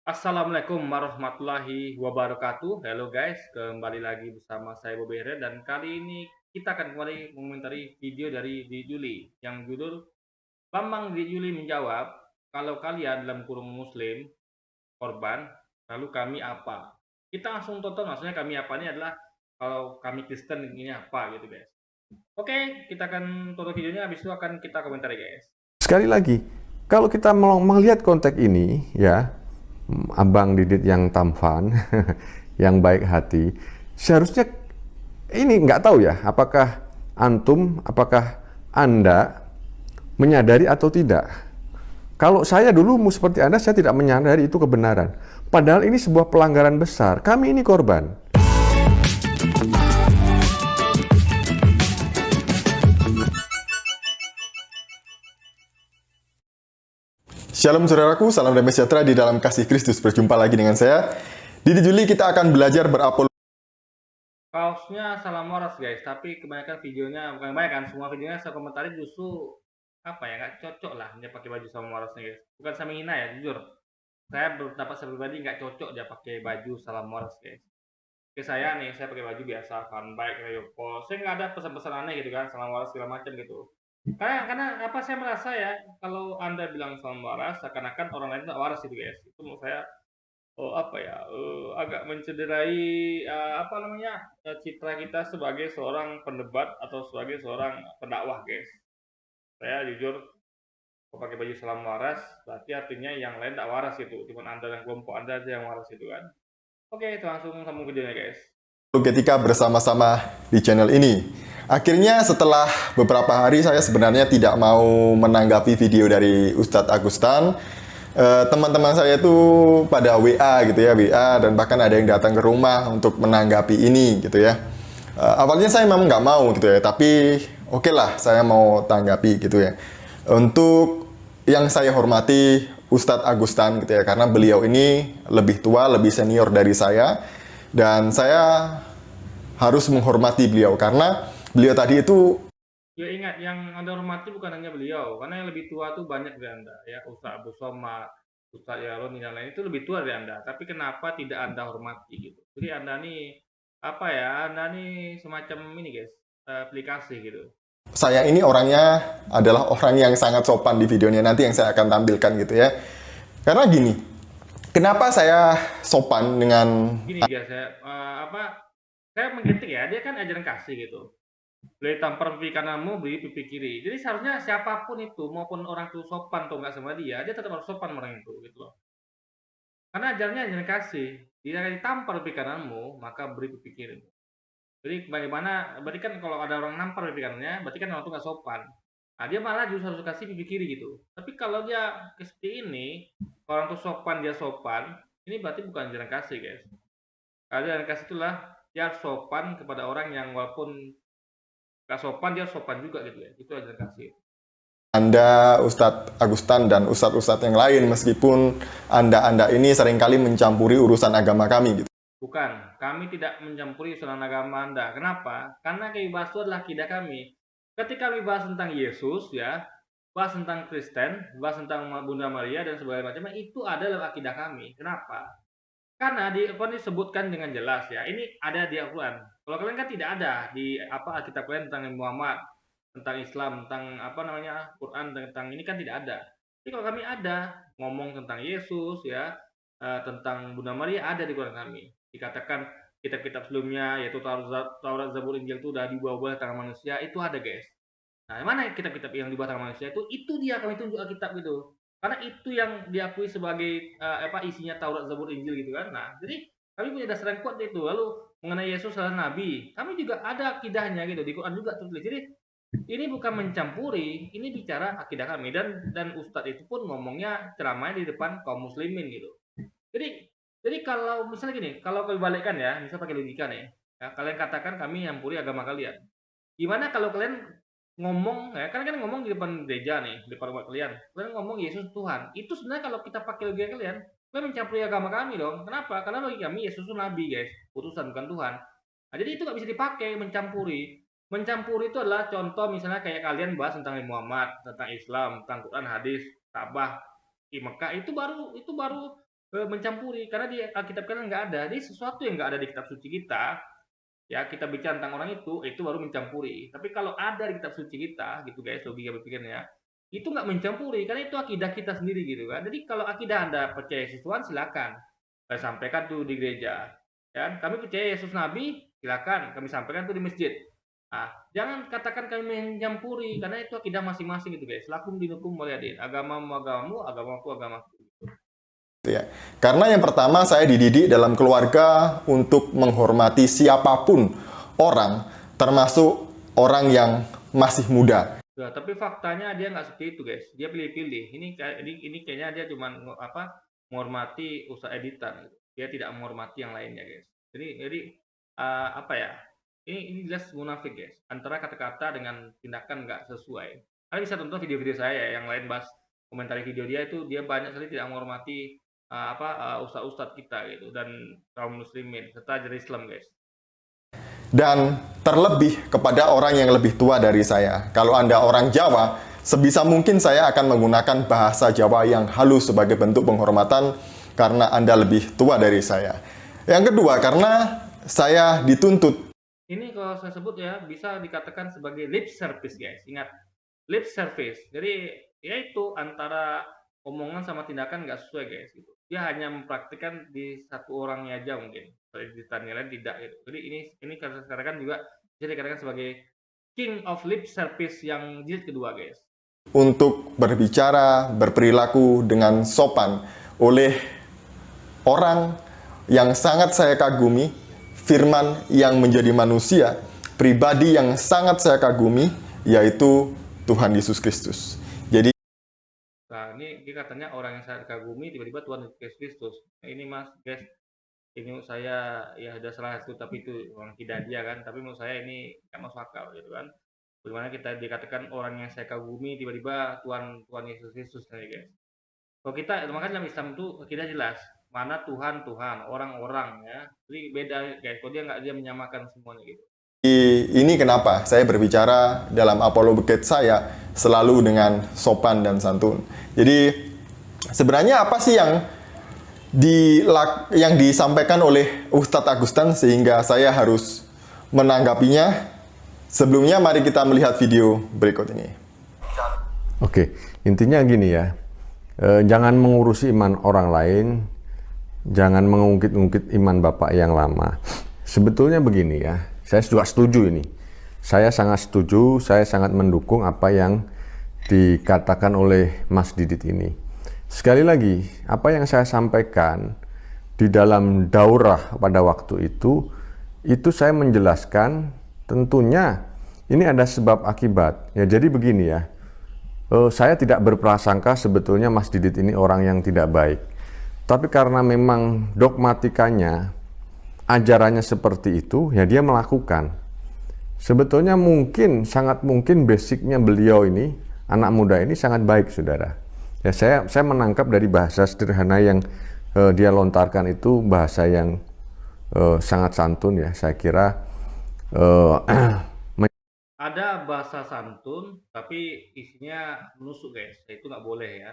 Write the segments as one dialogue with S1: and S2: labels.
S1: Assalamualaikum warahmatullahi wabarakatuh. Halo guys, kembali lagi bersama saya Bobi Herer dan kali ini kita akan kembali mengomentari video dari Di Juli yang judul Bambang Di Juli menjawab, kalau kalian dalam kurung muslim korban, lalu kami apa? Kita langsung tonton maksudnya kami apa ini adalah kalau kami Kristen ini apa gitu guys. Oke, kita akan tonton videonya habis itu akan kita komentari guys.
S2: Sekali lagi, kalau kita melihat konteks ini, ya, Abang Didit yang tampan, yang baik hati, seharusnya ini nggak tahu ya, apakah apakah Anda menyadari atau tidak. Kalau saya dulu seperti Anda, saya tidak menyadari itu kebenaran. Padahal ini sebuah pelanggaran besar. Kami ini korban.
S3: Shalom saudaraku, salam damai sejahtera di dalam kasih Kristus. Berjumpa lagi dengan saya. Di Juli kita akan belajar berapologetika.
S1: Kaosnya salam waras guys, tapi kebanyakan videonya, bukan kebanyakan, semua videonya saya komentari justru apa ya, nggak cocok lah dia pakai baju salam warasnya guys. Bukan saya menghina ya, jujur. Saya berpendapat saya pribadi nggak cocok dia pakai baju salam waras guys. Oke saya nih, saya pakai baju biasa, fun bike, Rayopol. Saya nggak ada pesan-pesan aneh gitu kan, salam waras segala macam gitu. Karena apa saya merasa ya, kalau Anda bilang salam waras, seakan-akan orang lain nggak waras gitu guys. Itu menurut saya apa ya, agak mencederai, apa namanya, citra kita sebagai seorang pendebat atau sebagai seorang pendakwah, guys. Saya jujur, kalau pakai baju salam waras, berarti artinya yang lain tak waras gitu, cuman Anda dan kelompok Anda aja yang waras gitu kan. Oke, itu langsung sambung videonya, guys.
S3: Bersama-sama di channel ini. Akhirnya setelah beberapa hari saya sebenarnya tidak mau menanggapi video dari Ustadz Agustan. Teman-teman saya itu pada WA gitu ya, WA, dan bahkan ada yang datang ke rumah untuk menanggapi ini gitu ya. Awalnya saya memang nggak mau gitu ya, tapi oke lah saya mau tanggapi gitu ya. Untuk yang saya hormati Ustadz Agustan gitu ya, karena beliau ini lebih tua, lebih senior dari saya, dan saya harus menghormati beliau karena beliau tadi itu.
S1: Ya ingat, yang Anda hormati bukan hanya beliau, karena yang lebih tua tuh banyak dari Anda, ya. Ustadz Abu Somad, Ustadz Yaroni, dan lain itu lebih tua dari Anda. Tapi kenapa tidak Anda hormati gitu? Jadi Anda nih, apa ya, Anda nih semacam ini guys, aplikasi gitu.
S3: Saya ini orangnya adalah orang yang sangat sopan di videonya nanti yang saya akan tampilkan gitu ya. Karena gini, kenapa saya sopan dengan
S1: Gini guys, saya mengkritik ya, dia kan ajaran kasih gitu. Beli tampar pipi kananmu, beli pipi kiri. Jadi seharusnya siapapun itu, maupun orang itu sopan atau nggak sama dia tetap harus sopan orang itu gitu loh. Karena ajarannya ajaran kasih. Jika ditampar pipi kananmu, maka beri pipi kiri. Jadi bagaimana, berarti kan kalau ada orang nampar pipi kanannya, berarti kan orang itu nggak sopan. Nah, dia malah justru harus kasih pipi kiri gitu. Tapi kalau dia seperti ini, orang itu sopan, dia sopan, ini berarti bukan ajaran kasih guys. Ajaran kasih itulah dia harus sopan kepada orang yang walaupun nggak sopan, dia sopan juga gitu ya. Itu ajaran kasih.
S3: Anda, Ustadz Agustan, dan Ustadz-Ustadz yang lain, meskipun Anda ini seringkali mencampuri urusan agama kami gitu.
S1: Bukan, kami tidak mencampuri urusan agama Anda. Kenapa? Karena kebebasan itu adalah akidah kami. Ketika kami bahas tentang Yesus ya, bahas tentang Kristen, bahas tentang Bunda Maria dan sebagainya macamnya, itu adalah akidah kami. Kenapa? Karena di Al-Quran disebutkan dengan jelas ya. Ini ada di Al-Quran. Kalau kalian kan tidak ada di apa Alkitab kalian tentang Muhammad, tentang Islam, tentang apa namanya Quran, tentang ini kan tidak ada. Tapi kalau kami ada ngomong tentang Yesus ya, tentang Bunda Maria ada di Quran kami. Dikatakan kitab-kitab sebelumnya yaitu Taurat, Zabur, Injil itu sudah dibawa oleh tangan manusia, itu ada guys. Nah, mana kitab-kitab yang dibawa tangan manusia itu dia kami tunjuk Alkitab gitu. Karena itu yang diakui sebagai isinya Taurat, Zabur, Injil gitu kan. Nah, jadi kami punya dasar yang kuat itu. Lalu mengenai Yesus adalah nabi, kami juga ada akidahnya gitu di Quran juga tertulis. Jadi ini bukan mencampuri, ini bicara akidah kami dan ustadz itu pun ngomongnya ceramahnya di depan kaum muslimin gitu. Jadi kalau misalnya gini, kalau kalian balikkan ya, misal pakai logika nih, ya, kalian katakan kami nyampuri agama kalian. Gimana kalau kalian ngomong ya, kan ngomong di depan gereja nih, di depan umat kalian. Kalian ngomong Yesus Tuhan. Itu sebenarnya kalau kita pakai logika kalian mencampuri agama kami dong. Kenapa? Karena bagi kami Yesus itu nabi, guys. Utusan bukan Tuhan. Nah, jadi itu nggak bisa dipakai mencampuri. Mencampuri itu adalah contoh misalnya kayak kalian bahas tentang Muhammad, tentang Islam, tentang Quran, hadis, Ka'bah, di Mekah itu baru mencampuri, karena di Alkitab kan nggak ada. Jadi sesuatu yang nggak ada di kitab suci kita, ya kita bicara tentang orang itu baru mencampuri. Tapi kalau ada di kitab suci kita, gitu guys, logika berpikirnya, itu nggak mencampuri, karena itu akidah kita sendiri gitu kan. Jadi kalau akidah Anda percaya Yesus Tuhan, silakan. Saya sampaikan tuh di gereja. Ya, kami percaya Yesus Nabi, silakan kami sampaikan tuh di masjid. Nah, jangan katakan kami mencampuri, karena itu akidah masing-masing gitu guys. Lakum dinukum waliyadin. Agamamu agamamu, agamaku agamaku.
S3: Ya. Karena yang pertama saya dididik dalam keluarga untuk menghormati siapapun orang, termasuk orang yang masih muda.
S1: Ya, tapi faktanya dia nggak seperti itu guys. Dia pilih-pilih. Ini kayaknya dia cuma menghormati usaha editan. Gitu. Dia tidak menghormati yang lainnya guys. Jadi apa ya? Ini jelas munafik guys. Antara kata-kata dengan tindakan nggak sesuai. Kalian bisa tonton video-video saya yang lain bahas komentari video dia itu, dia banyak sekali tidak menghormati ustadz kita gitu dan kaum muslimin serta Jerusalem guys.
S3: Dan terlebih kepada orang yang lebih tua dari saya. Kalau Anda orang Jawa, sebisa mungkin saya akan menggunakan bahasa Jawa yang halus sebagai bentuk penghormatan karena Anda lebih tua dari saya. Yang kedua, karena saya dituntut.
S1: Ini kalau saya sebut ya bisa dikatakan sebagai lip service guys. Ingat, lip service. Jadi yaitu antara omongan sama tindakan nggak sesuai guys gitu. Dia hanya mempraktikkan di satu orangnya aja mungkin. Kalau di lain tidak gitu. Jadi ini katakan juga bisa dikatakan sebagai king of lip service yang jilid kedua guys.
S3: Untuk berbicara, berperilaku dengan sopan oleh orang yang sangat saya kagumi, firman yang menjadi manusia, pribadi yang sangat saya kagumi, yaitu Tuhan Yesus Kristus. Jadi
S1: Nah, ini katanya orang yang saya kagumi tiba-tiba Tuhan Yesus Kristus. Nah, ini mas, guys, ini menurut saya ya ada salah satu, tapi itu orang tidak dia kan. Tapi menurut saya ini nggak masuk akal gitu kan. Bagaimana kita dikatakan orang yang saya kagumi tiba-tiba Tuhan Yesus Kristus nih guys. Kalau kita, makanya dalam Islam itu kita jelas mana Tuhan, orang-orang ya. Jadi beda guys. Kalau dia menyamakan semuanya gitu.
S3: ini kenapa saya berbicara dalam apologet saya selalu dengan sopan dan santun. Jadi sebenarnya apa sih yang disampaikan oleh Ustadz Agustan sehingga saya harus menanggapinya? Sebelumnya mari kita melihat video berikut ini.
S2: Oke, intinya gini ya, jangan mengurusi iman orang lain, jangan mengungkit-ungkit iman Bapak yang lama. Sebetulnya begini ya, saya juga setuju ini. Saya sangat setuju, saya sangat mendukung apa yang dikatakan oleh Mas Didit ini. Sekali lagi, apa yang saya sampaikan di dalam daurah pada waktu itu saya menjelaskan tentunya ini ada sebab akibat. Ya, jadi begini ya, saya tidak berprasangka sebetulnya Mas Didit ini orang yang tidak baik. Tapi karena memang dogmatikanya, ajarannya seperti itu, ya dia melakukan. Sebetulnya sangat mungkin basicnya beliau ini, anak muda ini sangat baik, saudara. Ya saya menangkap dari bahasa sederhana yang dia lontarkan itu bahasa yang sangat santun ya. Saya kira
S1: ada bahasa santun, tapi isinya menusuk guys. Itu nggak boleh ya.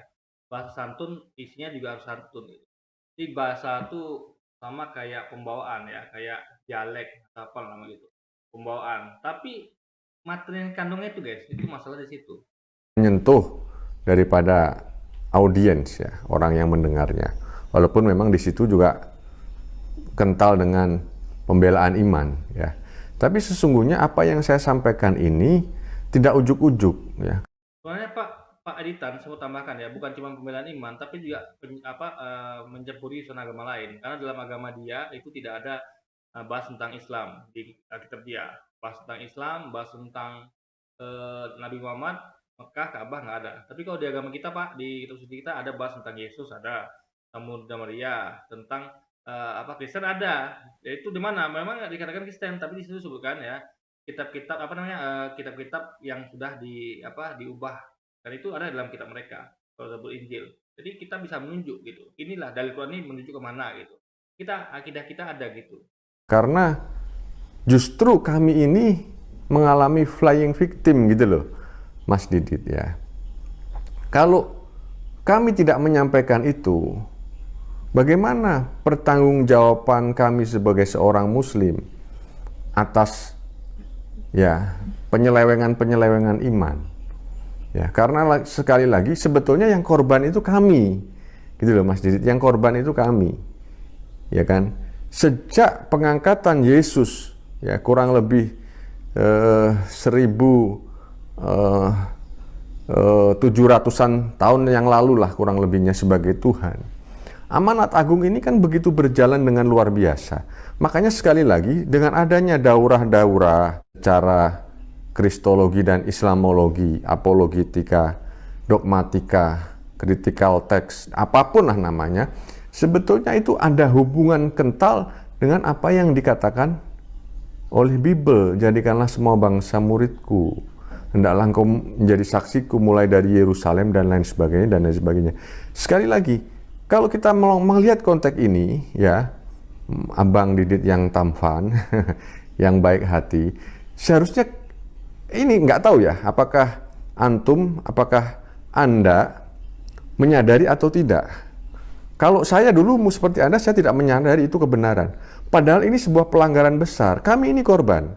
S1: Bahasa santun isinya juga harus santun. Jadi bahasa itu sama kayak pembawaan ya, kayak dialek apa namanya gitu, pembawaan. Tapi materi kandungnya itu guys, itu masalah di situ.
S2: Menyentuh daripada audiens ya, orang yang mendengarnya. Walaupun memang di situ juga kental dengan pembelaan iman ya. Tapi sesungguhnya apa yang saya sampaikan ini tidak ujuk-ujuk ya.
S1: Soalnya Pak Editan, saya mau tambahkan ya, bukan cuma pembelaan iman, tapi juga mencampuri urusan agama lain. Karena dalam agama dia itu tidak ada bahas tentang Islam di kitab dia. Bahas tentang Islam, bahas tentang Nabi Muhammad, Mekah, Ka'bah nggak ada. Tapi kalau di agama kita Pak, di kitab suci kita ada bahas tentang Yesus, ada Bunda Maria, tentang Kristen ada. Yaitu di mana? Memang dikatakan Kristen, tapi di situ disebutkan ya kitab-kitab kitab-kitab yang sudah diubah. Dan itu ada dalam kitab mereka, kalau disebut Injil. Jadi kita bisa menunjuk gitu. Inilah dalil Quran ini menunjuk kemana gitu. Akidah kita ada gitu.
S2: Karena justru kami ini mengalami flying victim gitu loh, Mas Didit ya. Kalau kami tidak menyampaikan itu, bagaimana pertanggungjawaban kami sebagai seorang muslim atas ya penyelewengan-penyelewengan iman. Ya, karena sekali lagi sebetulnya yang korban itu kami. Gitu loh Mas Didit, yang korban itu kami. Ya kan? Sejak pengangkatan Yesus ya kurang lebih 1700-an tahun yang lalu lah kurang lebihnya sebagai Tuhan. Amanat agung ini kan begitu berjalan dengan luar biasa. Makanya sekali lagi dengan adanya daurah-daurah cara kristologi dan islamologi, apologetika, dogmatika, critical text, apapun lah namanya, sebetulnya itu ada hubungan kental dengan apa yang dikatakan oleh Bible. Jadikanlah semua bangsa muridku, hendaklah engkau menjadi saksiku mulai dari Yerusalem dan lain sebagainya dan lain sebagainya. Sekali lagi, kalau kita melihat konteks ini ya, Abang Didit yang tampan, yang baik hati, seharusnya ini nggak tahu ya, apakah apakah Anda menyadari atau tidak. Kalau saya dulu seperti Anda, saya tidak menyadari itu kebenaran. Padahal ini sebuah pelanggaran besar. Kami ini korban.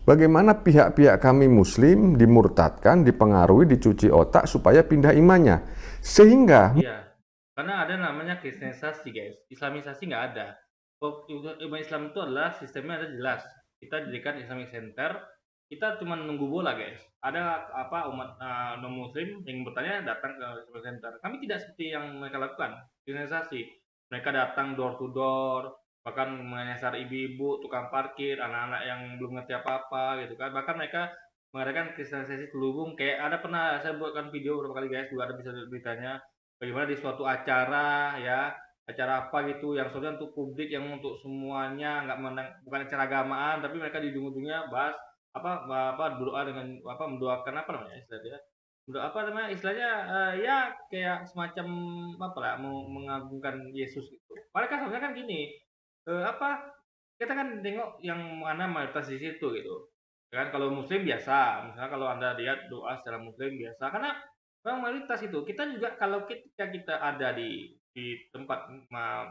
S2: Bagaimana pihak-pihak kami muslim dimurtadkan, dipengaruhi, dicuci otak supaya pindah imannya. Sehingga
S1: Iya, karena ada namanya kristenisasi guys, islamisasi nggak ada. Umat Islam itu adalah sistemnya ada jelas. Kita dirikan Islamic Center, kita cuma nunggu bola guys. Ada apa umat non muslim yang bertanya datang ke Islamic Center. Kami tidak seperti yang mereka lakukan, kristenisasi. Mereka datang door to door, bahkan menyasar ibu-ibu, tukang parkir, anak-anak yang belum ngerti apa-apa gitu kan. Bahkan mereka mengadakan kristenisasi selubung. Kayak ada pernah saya buatkan video beberapa kali guys, juga ada bisa beritanya bagaimana di suatu acara ya, acara apa gitu yang sebenarnya untuk publik, yang untuk semuanya, nggak bukan acara agamaan, tapi mereka di ujung-ujungnya bahas apa berdoa dengan apa mendoakan apa namanya istilahnya, berdoa apa namanya istilahnya, ya kayak semacam apa lah, mengagungkan Yesus gitu. Mereka sebenarnya kan gini, apa kita kan tengok yang mana mayoritas di situ gitu kan. Kalau muslim biasa, misalnya kalau anda lihat doa secara muslim biasa, karena memang mayoritas itu. Kita juga kalau ketika kita ada di tempat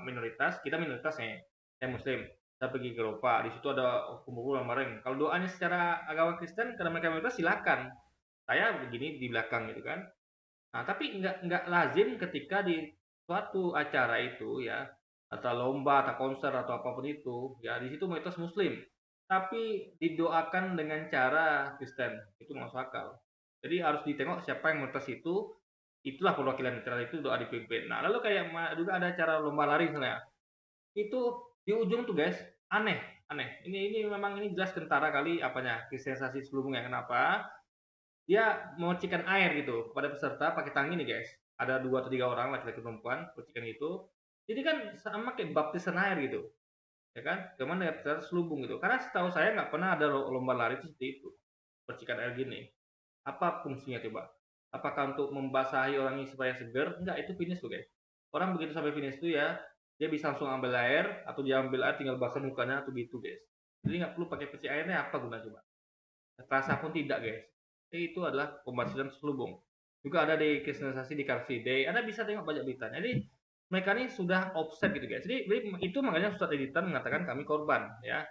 S1: minoritas, kita minoritasnya, saya muslim, saya pergi ke Eropa, di situ ada kumpul-kumpul bareng. Kalau doanya secara agama Kristen karena mereka minoritas silakan. Saya begini di belakang gitu kan. Nah, tapi nggak lazim ketika di suatu acara itu ya, atau lomba atau konser atau apapun itu, ya di situ mayoritas muslim. Tapi didoakan dengan cara Kristen, itu masuk akal. Jadi harus ditengok siapa yang mayoritas itu, itulah perwakilan acara itu doa dipimpin. Nah, lalu kayak juga ada acara lomba lari misalnya. Itu di ujung tuh guys, aneh, aneh. Ini memang ini jelas kentara kali apanya, kristenisasi sebelumnya. Kenapa? Dia memercikan air gitu kepada peserta pakai tangki nih guys. Ada 2 atau 3 orang laki-laki perempuan percikan itu. Jadi kan sama kayak baptisan air gitu. Ya kan? Cuman dengan cara selubung gitu. Karena setahu saya nggak pernah ada lomba lari itu seperti itu. Percikan air gini. Apa fungsinya coba? Apakah untuk membasahi orang ini supaya segar? Enggak, itu finish tuh guys. Orang begitu sampai finish itu ya, dia bisa langsung ambil air, atau dia ambil air tinggal basah mukanya atau gitu guys. Jadi nggak perlu pakai peci airnya, apa guna coba? Terasa pun tidak guys. Jadi itu adalah pembaptisan selubung. Juga ada di kristenisasi di Car Free Day. Anda bisa tengok banyak beritanya. Jadi mereka ini sudah offset gitu guys. Jadi itu makanya Ustadz Editan mengatakan kami korban ya.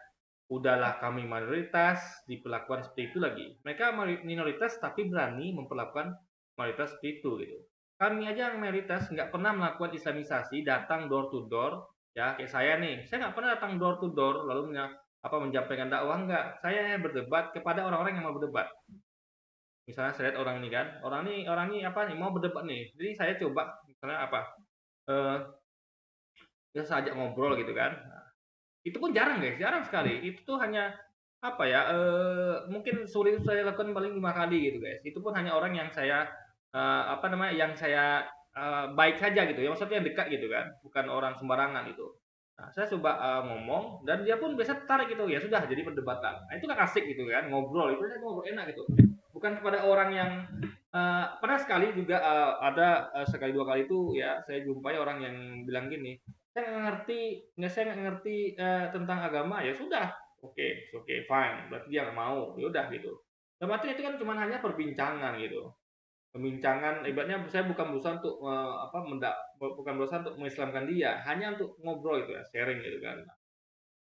S1: Udahlah kami mayoritas diperlakukan seperti itu lagi. Mereka minoritas tapi berani memperlakukan mayoritas seperti itu gitu. Kami aja yang mayoritas nggak pernah melakukan islamisasi, datang door to door ya, kayak saya nih. Saya nggak pernah datang door to door lalu menyampaikan dakwah, enggak. Saya berdebat kepada orang-orang yang mau berdebat. Misalnya saya lihat orang ini apa nih mau berdebat nih. Jadi saya coba misalnya apa? Eh ya saya ajak ngobrol gitu kan. Itu pun jarang guys, jarang sekali. Itu tuh hanya apa ya, mungkin sulit saya lakukan paling 5 kali gitu guys. Itu pun hanya orang yang saya apa namanya, yang saya baik saja gitu ya, maksudnya yang dekat gitu kan, bukan orang sembarangan itu. Nah, saya coba ngomong dan dia pun biasa tertarik gitu, ya sudah jadi perdebatan. Nah, itu kan asik gitu kan, ngobrol itu saya ngobrol enak gitu. Bukan kepada orang yang pernah sekali juga ada sekali 2 kali itu ya saya jumpai orang yang bilang gini, saya nggak ngerti tentang agama, ya sudah, oke, fine, berarti dia nggak mau, ya udah gitu. Dalam arti itu kan cuma hanya perbincangan gitu. pembincangan, ibaratnya saya bukan berusaha untuk bukan berusaha untuk mengislamkan dia, hanya untuk ngobrol gitu ya, sharing gitu kan.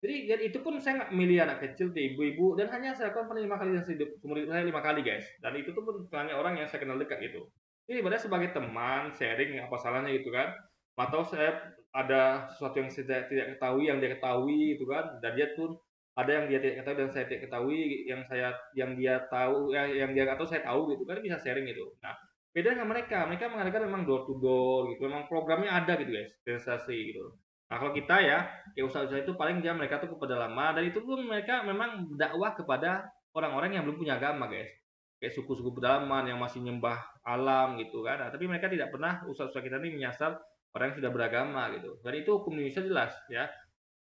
S1: Jadi itu pun saya nggak milih anak kecil, tuh, ibu-ibu, dan hanya saya lakukan paling 5 kali dalam hidup, seumur hidup saya 5 kali guys. Dan itu tuh pun hanya orang yang saya kenal dekat gitu. Jadi ibaratnya sebagai teman, sharing, apa salahnya gitu kan. Atau saya ada sesuatu yang saya tidak ketahui, yang dia ketahui gitu kan. Dan dia pun ada yang dia tidak ketahui dan saya tidak ketahui, yang dia tahu, ya, yang dia nggak tahu saya tahu gitu kan, bisa sharing gitu. Nah, beda dengan mereka mengadakan memang door to door gitu, memang programnya ada gitu guys, sensasi gitu. Nah kalau kita ya, kayak usaha-usaha itu paling dia mereka tuh ke pedalaman, dan itu pun mereka memang dakwah kepada orang-orang yang belum punya agama guys. Kayak suku-suku pedalaman yang masih nyembah alam gitu kan. Nah, tapi mereka tidak pernah usaha-usaha kita ini menyasar orang yang sudah beragama gitu. Dan itu hukum Indonesia jelas ya,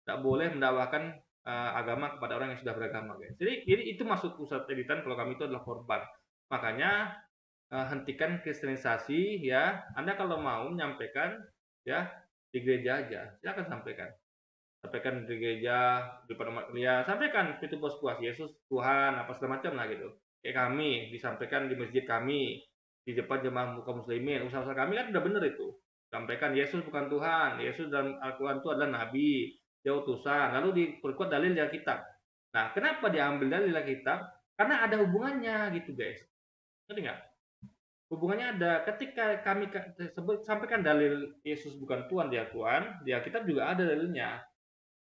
S1: tidak boleh mendakwahkan agama kepada orang yang sudah beragama guys. Jadi itu masuk pusat editan kalau kami itu adalah korban. Makanya hentikan kristenisasi ya. Anda kalau mau menyampaikan ya di gereja aja, silakan sampaikan di gereja, di depan umat kalian, sampaikan itu puas Yesus Tuhan apa segala macam lah gitu. Kayak kami disampaikan di masjid kami, di depan jemaah kaum muslimin, usaha kami kan udah bener itu, sampaikan Yesus bukan Tuhan, Yesus dan Al-Quran itu adalah nabi, dia utusan, lalu diperkuat dalil dari kitab. Nah kenapa diambil dalil dari kitab? Karena ada hubungannya gitu guys, ngerti nggak? Hubungannya ada. Ketika kami sampaikan dalil Yesus bukan Tuhan di Al-Quran, di Alkitab juga ada dalilnya.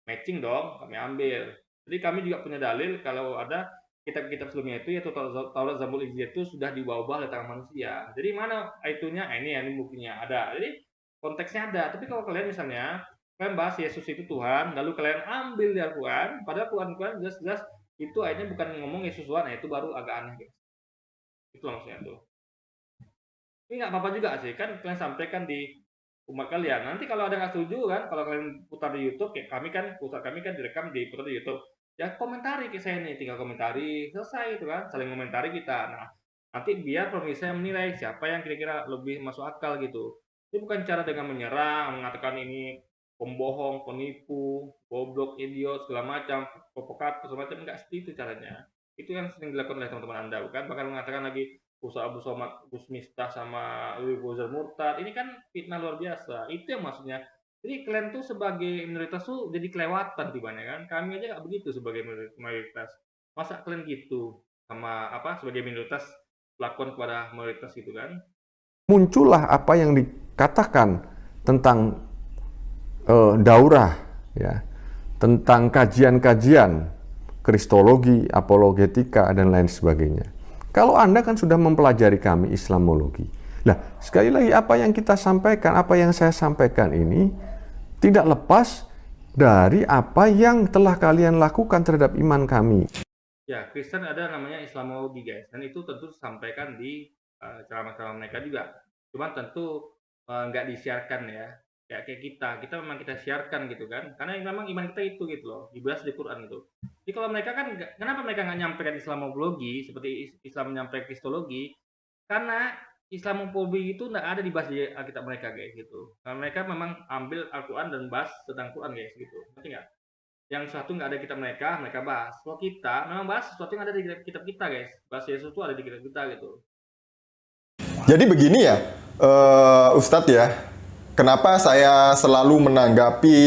S1: Matching dong, kami ambil. Jadi kami juga punya dalil kalau ada kitab-kitab sebelumnya itu, yaitu Taurat, Zabur, Injil itu sudah diubah-ubah oleh tangan manusia. Jadi mana itunya? Ini buktinya ada. Jadi konteksnya ada. Tapi kalau kalian misalnya kalian bahas Yesus itu Tuhan, lalu kalian ambil di Al-Quran, padahal Quran jelas-jelas itu ayatnya bukan ngomong Yesus Tuhan, nah itu baru agak aneh guys. Itu maksudnya tuh. Ini nggak apa-apa juga sih, kan kalian sampaikan di umat kalian. Nanti kalau ada nggak setuju kan, kalau kalian putar di YouTube, kayak kami kan direkam di putar di YouTube. Ya komentari ke saya nih, tinggal komentari, selesai itu kan, saling komentari kita. Nah, nanti biar pemirsa yang menilai siapa yang kira-kira lebih masuk akal gitu. Itu bukan cara dengan menyerang, mengatakan ini pembohong, penipu, goblok, idiot, segala macam, provokator, segala macam, enggak seperti itu caranya. Itu yang sering dilakukan oleh teman-teman Anda, bukan? Bahkan mengatakan lagi Usaha Abu Somad, Gus Miftah sama Habib Buzar Murtad, ini kan fitnah luar biasa. Itu yang maksudnya. Jadi kalian tuh sebagai minoritas tuh jadi kelewatan tibanya kan. Kami aja nggak begitu sebagai mayoritas. Masa kalian gitu sama sebagai minoritas lakukan kepada mayoritas gitu kan?
S2: Muncullah apa yang dikatakan tentang daurah, ya, tentang kajian-kajian kristologi, apologetika, dan lain sebagainya. Kalau Anda kan sudah mempelajari kami Islamologi. Nah, sekali lagi apa yang kita sampaikan, apa yang saya sampaikan ini tidak lepas dari apa yang telah kalian lakukan terhadap iman kami.
S1: Ya, Kristen ada namanya Islamologi guys, dan itu tentu disampaikan di ceramah-ceramah mereka juga. Cuman tentu nggak disiarkan ya, kayak kita memang kita siarkan gitu kan, karena memang iman kita itu gitu loh, dibahas di Quran itu. Jadi kalau mereka kan, kenapa mereka nggak nyampaikan Islamologi seperti Islam menyampaikan Kristologi? Karena Islamofobi itu nggak ada dibahas di Alkitab mereka guys gitu. Karena mereka memang ambil Al-Quran dan bahas tentang Quran guys gitu, ngerti nggak? Yang sesuatu nggak ada di kitab mereka bahas. Kalau kita memang bahas sesuatu yang ada di kitab kita guys. Bahas Yesus itu ada di kitab kita gitu.
S3: Jadi begini ya, Ustadz ya, kenapa saya selalu menanggapi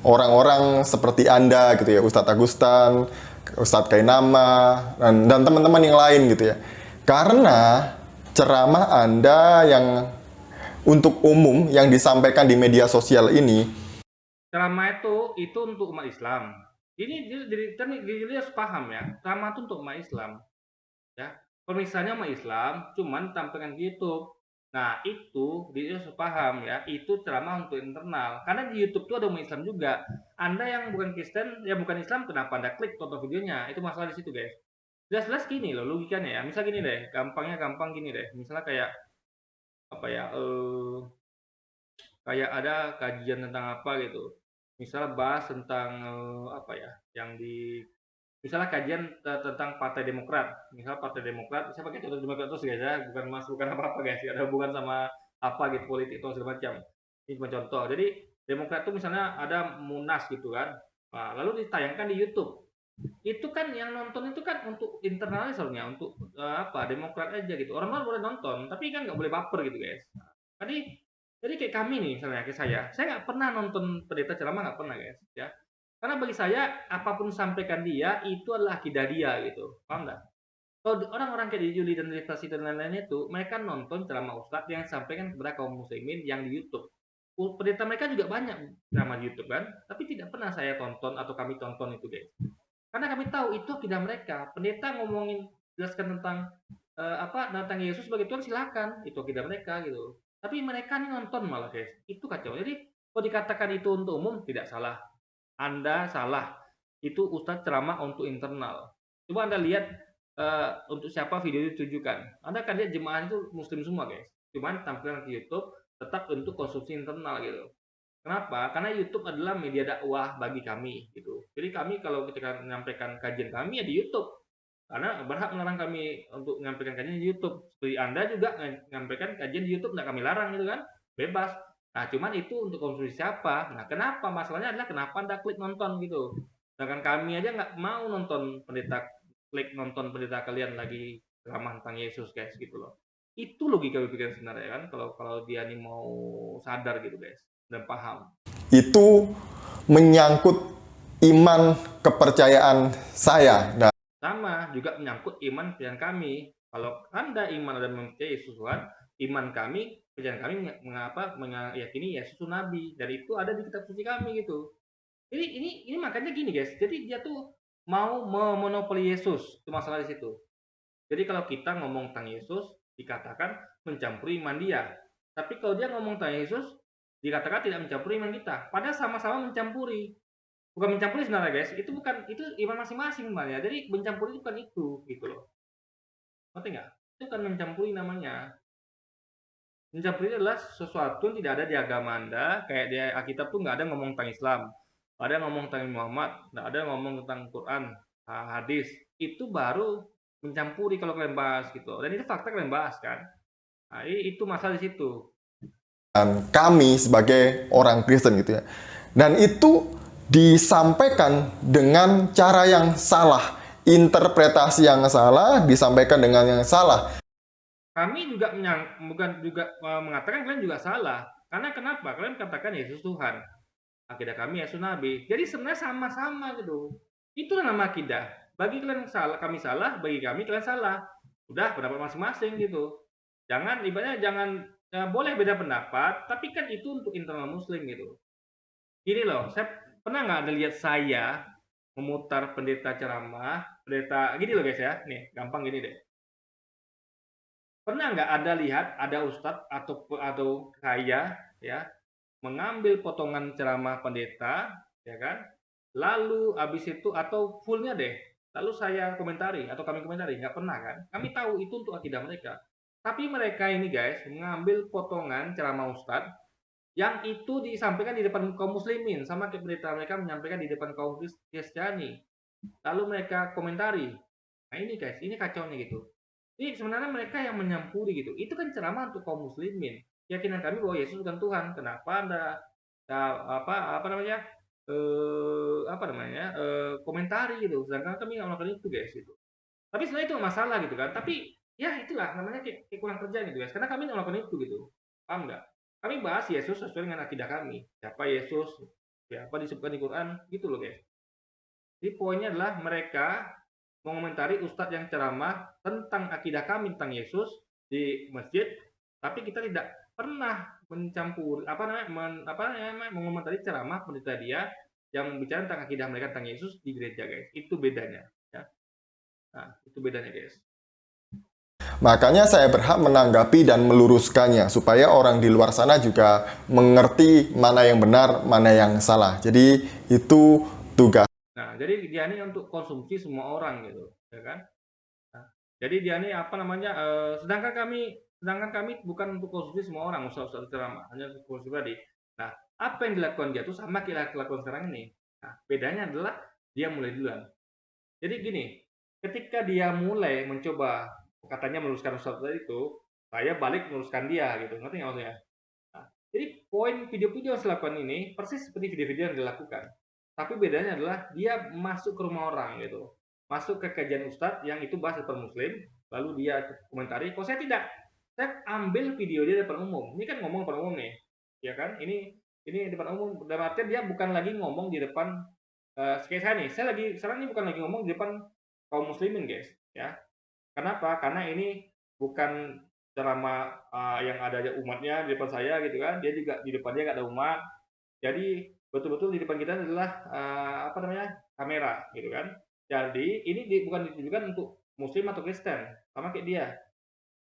S3: orang-orang seperti Anda gitu ya, Ustadz Agustan, Ustadz Kainama, dan teman-teman yang lain gitu ya. Karena ceramah Anda yang untuk umum yang disampaikan di media sosial ini,
S1: ceramah itu untuk umat Islam. Ini dia harus paham ya, ceramah itu untuk umat Islam. Ya, misalnya umat Islam cuman tampilkan di YouTube. Nah, itu dia harus paham ya, itu ceramah untuk internal. Karena di YouTube itu ada umat Islam juga. Anda yang bukan Kristen, ya bukan Islam, kenapa Anda klik tonton videonya? Itu masalah di situ, guys. Jelas-jelas gini loh logikanya ya. Misal gini deh, gampang gini deh. Misalnya kayak kayak ada kajian tentang apa gitu. Misalnya bahas tentang yang di misalnya kajian tentang Partai Demokrat. Misalnya Partai Demokrat, saya pakai contoh Demokrat terus guys ya, bukan apa-apa guys, ada hubungan sama apa gitu, politik atau segala macam. Ini cuma contoh. Jadi Demokrat itu misalnya ada Munas gitu kan. Nah, lalu ditayangkan di YouTube. Itu kan yang nonton itu kan untuk internal soalnya, untuk apa, Demokrat aja gitu. Orang luar boleh nonton, tapi kan nggak boleh baper gitu guys. Tadi jadi kayak kami nih, misalnya kayak saya nggak pernah nonton pendeta ceramah, nggak pernah guys, ya. Karena bagi saya apapun sampaikan dia itu adalah akidah dia gitu, paham nggak? Kalau orang-orang kayak di Juli dan Lestasi dan lain-lain itu, mereka nonton ceramah Ustadz yang sampaikan kepada kaum muslimin yang di YouTube. Pendeta mereka juga banyak ceramah di YouTube kan, tapi tidak pernah saya tonton atau kami tonton itu guys. Karena kami tahu itu akidah mereka. Pendeta ngomongin jelaskan tentang tentang Yesus sebagai Tuhan silakan, itu akidah mereka gitu. Tapi mereka nih nonton malah guys, itu kacau. Jadi kalau dikatakan itu untuk umum tidak salah. Anda salah. Itu Ustadz ceramah untuk internal. Coba Anda lihat untuk siapa video itu ditujukan. Anda akan lihat jemaah itu muslim semua guys. Cuman tampilan di YouTube tetap untuk konsumsi internal gitu. Kenapa? Karena YouTube adalah media dakwah bagi kami gitu. Jadi kami kalau ketika menyampaikan kajian kami ya di YouTube. Karena berhak melarang kami untuk menyampaikan kajian di YouTube. Seperti Anda juga menyampaikan kajian di YouTube, nggak kami larang gitu kan. Bebas. Nah, cuman itu untuk konsumsi siapa? Nah, kenapa? Masalahnya adalah kenapa Anda klik nonton gitu. Sedangkan kami aja nggak mau nonton klik nonton pendeta kalian lagi ceramah tentang Yesus guys gitu loh. Itu logika berpikir sebenarnya kan kalau kalau dia nih mau sadar gitu guys dan paham.
S3: Itu menyangkut iman kepercayaan saya. Nah,
S1: Sama juga menyangkut iman kepercayaan kami. Kalau Anda iman dan mempercayai Yesus Tuhan, iman kami, kepercayaan kami mengapa meyakini Yesus itu nabi. Dari itu ada di kitab suci kami gitu. Jadi ini makanya gini guys. Jadi dia tuh mau memonopoli Yesus. Itu masalah di situ. Jadi kalau kita ngomong tentang Yesus dikatakan mencampuri iman dia. Tapi kalau dia ngomong tentang Yesus dikatakan tidak mencampuri iman kita. Padahal sama-sama mencampuri. Bukan mencampuri sebenarnya guys, itu bukan, itu iman masing-masing sebenarnya. Jadi mencampuri itu bukan itu gitu loh. Ngerti nggak? Itu kan mencampuri namanya. Mencampuri adalah sesuatu yang tidak ada di agama Anda, kayak di Alkitab tuh nggak ada ngomong tentang Islam, nggak ada ngomong tentang Muhammad, nggak ada ngomong tentang Quran, hadis. Itu baru mencampuri kalau kalian bahas gitu. Dan itu fakta kalian bahas kan. Nah, itu masalah di situ.
S3: dan kami sebagai orang Kristen gitu ya. Dan itu disampaikan dengan cara yang salah, interpretasi yang salah disampaikan dengan yang salah.
S1: Kami juga bukan juga mengatakan kalian juga salah. Karena kenapa? Kalian katakan Yesus Tuhan. Akidah kami Yesus Nabi. Jadi sebenarnya sama-sama gitu. Itulah nama akidah. Bagi kalian salah, kami salah. Bagi kami kalian salah. Udah pendapat masing-masing gitu. Jangan ibaratnya jangan boleh beda pendapat, tapi kan itu untuk internal Muslim gitu. Gini loh, saya pernah nggak ada lihat saya memutar pendeta ceramah, pendeta gini loh guys ya. Nih, gampang gini deh. Pernah nggak ada lihat ada ustadz atau saya ya mengambil potongan ceramah pendeta ya kan, lalu habis itu atau fullnya deh, lalu saya komentari atau kami komentari, nggak pernah kan. Kami tahu itu untuk akidah mereka, tapi mereka ini guys mengambil potongan ceramah ustadz yang itu disampaikan di depan kaum muslimin, sama kayak pendeta mereka menyampaikan di depan kaum Kristiani, lalu mereka komentari. Nah ini guys, ini kacaunya gitu. Jadi sebenarnya mereka yang menyampuri gitu. Itu kan ceramah untuk kaum muslimin. Keyakinan kami bahwa Yesus bukan Tuhan. Kenapa Anda apa namanya? Komentari gitu. Sedangkan kami nggak melakukan itu guys gitu. Tapi sebenarnya itu masalah gitu kan. Tapi ya itulah namanya kayak kurang kerja gitu guys. Karena kami nggak melakukan itu gitu. Paham nggak? Kami bahas Yesus sesuai dengan akidah kami. Siapa Yesus? Siapa disebutkan di Quran? Gitu loh guys. Jadi poinnya adalah mereka mengomentari ustadz yang ceramah tentang akidah kami tentang Yesus di masjid, tapi kita tidak pernah mencampur mengomentari ceramah pendeta dia yang bicara tentang akidah mereka tentang Yesus di gereja guys. Itu bedanya ya. Nah, itu bedanya guys.
S3: Makanya saya berhak menanggapi dan meluruskannya supaya orang di luar sana juga mengerti mana yang benar, mana yang salah. Jadi itu tugas.
S1: Nah, jadi dia ini untuk konsumsi semua orang gitu, ya kan? Nah, jadi dia ini sedangkan kami bukan untuk konsumsi semua orang, ustaz-ustaz ceramah, hanya untuk konsumsi pribadi. Nah, apa yang dilakukan dia itu sama kayak dilakukan sekarang ini. Nah, bedanya adalah dia mulai duluan. Jadi gini, ketika dia mulai mencoba katanya meluruskan ustaz itu, saya balik meluruskan dia gitu, ngerti nggak maksudnya? Nah, jadi poin video-video yang saya lakukan ini persis seperti video-video yang dilakukan. tapi bedanya adalah dia masuk ke rumah orang gitu, masuk ke kajian ustadz yang itu bahas depan muslim, lalu dia komentari. Kalau saya tidak, saya ambil video dia depan umum. Ini kan ngomong depan umum nih, ya kan? Ini depan umum. Dalam artian dia bukan lagi ngomong di depan kayak saya nih. Saya lagi sekarang ini bukan lagi ngomong di depan kaum muslimin, guys. Ya, kenapa? Karena ini bukan ceramah yang ada aja umatnya di depan saya gitu kan. Dia juga di depannya nggak ada umat. Jadi betul-betul di depan kita adalah kamera gitu kan. Jadi ini bukan ditujukan untuk muslim atau Kristen sama kayak dia.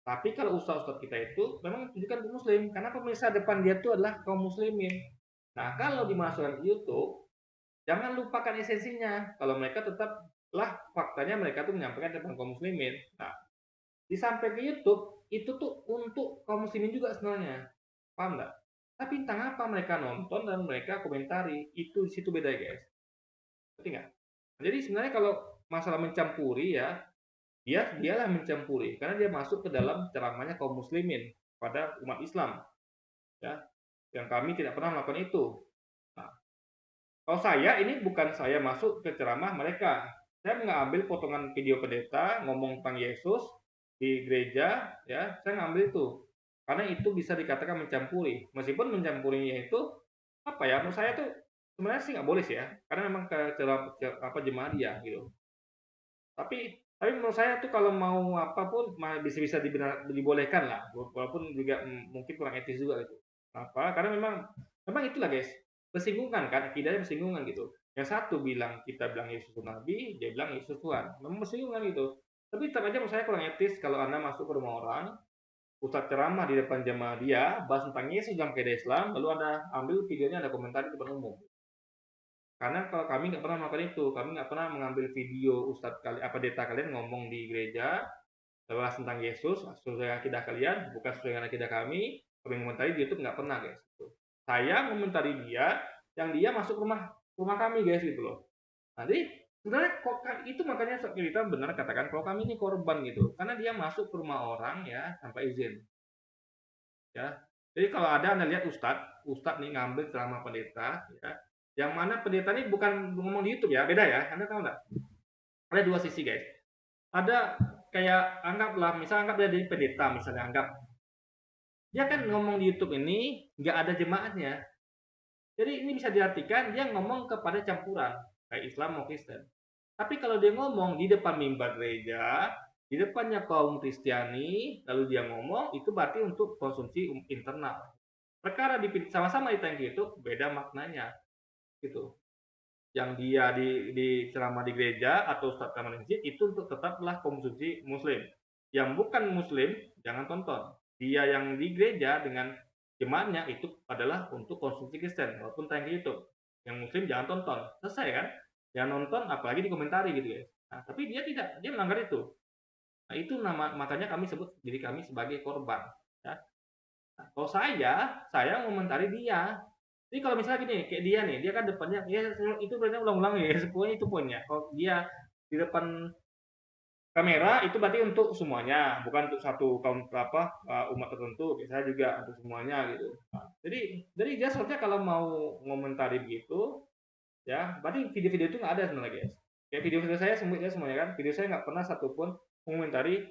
S1: Tapi kalau ustaz-ustaz kita itu memang ditujukan untuk muslim karena pemirsa depan dia itu adalah kaum muslimin. Nah, kalau dimasukkan ke YouTube, jangan lupakan esensinya. Kalau mereka tetaplah faktanya mereka tuh menyampaikan depan kaum muslimin. Nah, disampaikan ke YouTube itu tuh untuk kaum muslimin juga sebenarnya. Paham nggak? Tapi entah apa mereka nonton dan mereka komentari, itu di situ beda, guys. Ngerti nggak? Jadi sebenarnya kalau masalah mencampuri ya, dialah mencampuri karena dia masuk ke dalam ceramahnya kaum muslimin pada umat Islam. Ya, yang kami tidak pernah melakukan itu. Nah, kalau saya ini bukan saya masuk ke ceramah mereka. Saya mengambil potongan video pendeta ngomong tentang Yesus di gereja, ya, saya ngambil itu. Karena itu bisa dikatakan mencampuri. Meskipun mencampurinya itu apa ya? Menurut saya tuh sebenarnya sih nggak boleh sih ya, karena memang ke jemaah dia gitu. Tapi menurut saya tuh kalau mau apapun bisa dibolehkan lah, walaupun juga mungkin kurang etis juga gitu. Apa? Karena memang itulah guys, bersinggungan kan, akidahnya bersinggungan gitu. Yang satu kita bilang Yesus Nabi, dia bilang Yesus Tuhan, memang bersinggungan gitu. Tapi tetap aja menurut saya kurang etis kalau Anda masuk ke rumah orang, ustadz ceramah di depan jemaah dia, bahas tentang Yesus dalam kaidah Islam, lalu Anda ambil videonya, Anda komentari di depan umum. Karena kalau kami nggak pernah melakukan itu, kami nggak pernah mengambil video ustadz pendeta kalian ngomong di gereja, bahas tentang Yesus, sesuai akidah kalian, bukan sesuai dengan akidah kami komentari di YouTube nggak pernah, guys. Saya komentari dia, yang dia masuk rumah kami, guys, gitu loh. Jadi sebenarnya itu makanya kita benar katakan kalau kami ini korban gitu, karena dia masuk ke rumah orang ya tanpa izin. Ya, jadi kalau ada Anda lihat ustadz nih ngambil ceramah pendeta, ya, yang mana pendeta ini bukan ngomong di YouTube ya, beda ya, Anda tahu nggak? Ada dua sisi, guys. Ada kayak anggap dia jadi pendeta, misalnya anggap dia kan ngomong di YouTube ini nggak ada jemaatnya. Jadi ini bisa diartikan dia ngomong kepada campuran kayak Islam mau Kristen. Tapi kalau dia ngomong di depan mimbar gereja, di depannya kaum Kristiani, lalu dia ngomong, itu berarti untuk konsumsi internal. Perkara sama-sama ditanya gitu, beda maknanya. Gitu. Yang dia di ceramah di gereja atau ceramah di masjid itu untuk tetaplah konsumsi muslim. Yang bukan muslim jangan tonton. Dia yang di gereja dengan jemaatnya itu adalah untuk konsumsi Kristen, walaupun tayang di YouTube. Yang muslim jangan tonton. Selesai kan? Yang nonton apalagi dikomentari gitu ya. Nah, tapi dia tidak, dia melanggar itu. Nah, itu makanya kami sebut diri kami sebagai korban. Ya. Nah, kalau saya mengomentari dia. Jadi kalau misalnya gini, kayak dia nih, dia kan depannya, ya itu berarti ulang-ulang ya, semuanya itu poinnya. Kalau dia di depan kamera itu berarti untuk semuanya, bukan untuk satu kaum umat tertentu. Saya juga untuk semuanya gitu. Nah, jadi dia seharusnya kalau mau ngomentari begitu, ya, berarti video-video itu nggak ada sebenarnya, guys. Kayak video-video saya semuanya kan, video saya nggak pernah satupun mengomentari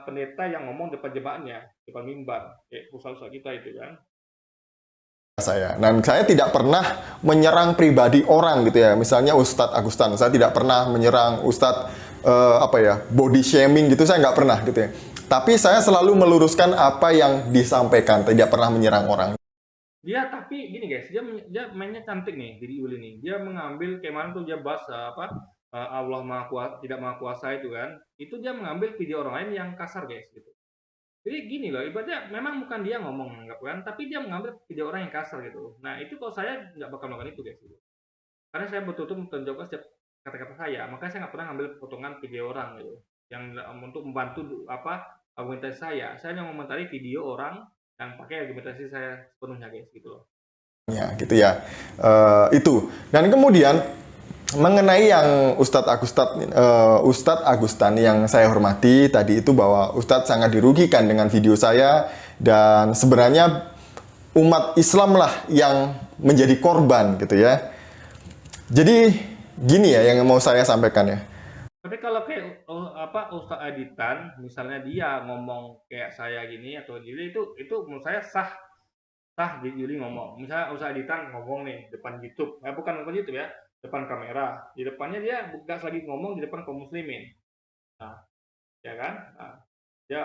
S1: pendeta yang ngomong depan jemaatnya, depan mimbar, kayak ustaz-ustaz kita itu kan.
S3: Dan saya tidak pernah menyerang pribadi orang gitu ya, misalnya Ustadz Agustan, saya tidak pernah menyerang Ustadz body shaming gitu, saya nggak pernah gitu ya. Tapi saya selalu meluruskan apa yang disampaikan, tidak pernah menyerang orang.
S1: Dia tapi gini guys, dia mainnya cantik nih, Didi Uli nih. Dia mengambil kayak mana tuh dia bahas Allah tidak maha kuasa itu kan. Itu dia mengambil video orang lain yang kasar guys gitu. Jadi gini loh, ibaratnya memang bukan dia ngomong kan, tapi dia mengambil video orang yang kasar gitu. Nah, itu kalau saya nggak bakal melakukan itu guys gitu. Karena saya betul-betul menunjukkan setiap kata-kata saya, makanya saya nggak pernah ngambil potongan video orang gitu. Yang untuk membantu argumentasi saya hanya mengomentari video orang yang pakai argumentasi saya sepenuhnya guys gitu loh.
S3: Ya gitu ya, itu. Dan kemudian mengenai yang Ustadz Agustan yang saya hormati tadi itu, bahwa Ustadz sangat dirugikan dengan video saya, dan sebenarnya umat Islam lah yang menjadi korban gitu ya. Jadi gini ya yang mau saya sampaikan ya.
S1: Tapi kalau kayak Ustadz Editan, misalnya dia ngomong kayak saya gini atau Juli, itu menurut saya sah sah di Juli ngomong. Misalnya Ustadz Editan ngomong nih depan YouTube, bukan depan YouTube ya, depan kamera. Di depannya dia bukan lagi ngomong di depan kaum muslimin. Nah, ya kan? Nah, ya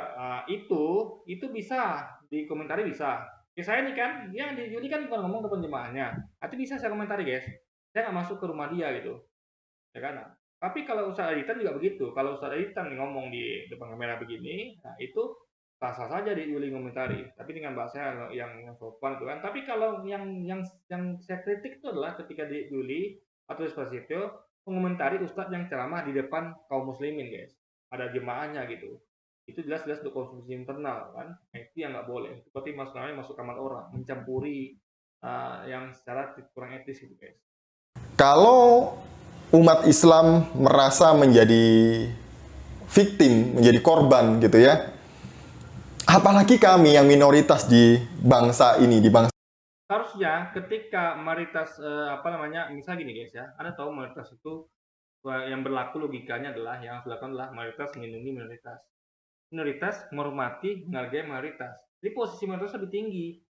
S1: itu bisa dikomentari bisa. Kayak saya nih kan, dia di Juli kan bukan ngomong depan jemaahnya. Nanti bisa saya komentari guys. Saya nggak masuk ke rumah dia gitu, ya kan? Nah, tapi kalau Ustadz Editan juga begitu. Kalau Ustadz Editan ngomong di depan kamera begini, nah itu sah-sah saja di Yuli ngomentari, tapi dengan bahasa yang sopan itu kan. Tapi kalau yang saya kritik itu adalah ketika di Yuli atau Esposito mengomentari Ustadz yang ceramah di depan kaum muslimin guys, ada jemaahnya gitu. Itu jelas-jelas untuk konsumsi internal kan. Nah, itu yang nggak boleh. Seperti masuk kamar orang, mencampuri yang secara kurang etis gitu guys.
S3: Kalau umat Islam merasa menjadi victim, menjadi korban gitu ya. Apalagi kami yang minoritas di bangsa ini, di bangsa.
S1: Harusnya ketika mayoritas misalnya gini guys ya, Anda tahu mayoritas itu yang berlaku logikanya adalah yang harus dilakukan adalah mayoritas melindungi minoritas. Minoritas menghormati, menghargai mayoritas. Jadi posisi mayoritas lebih tinggi.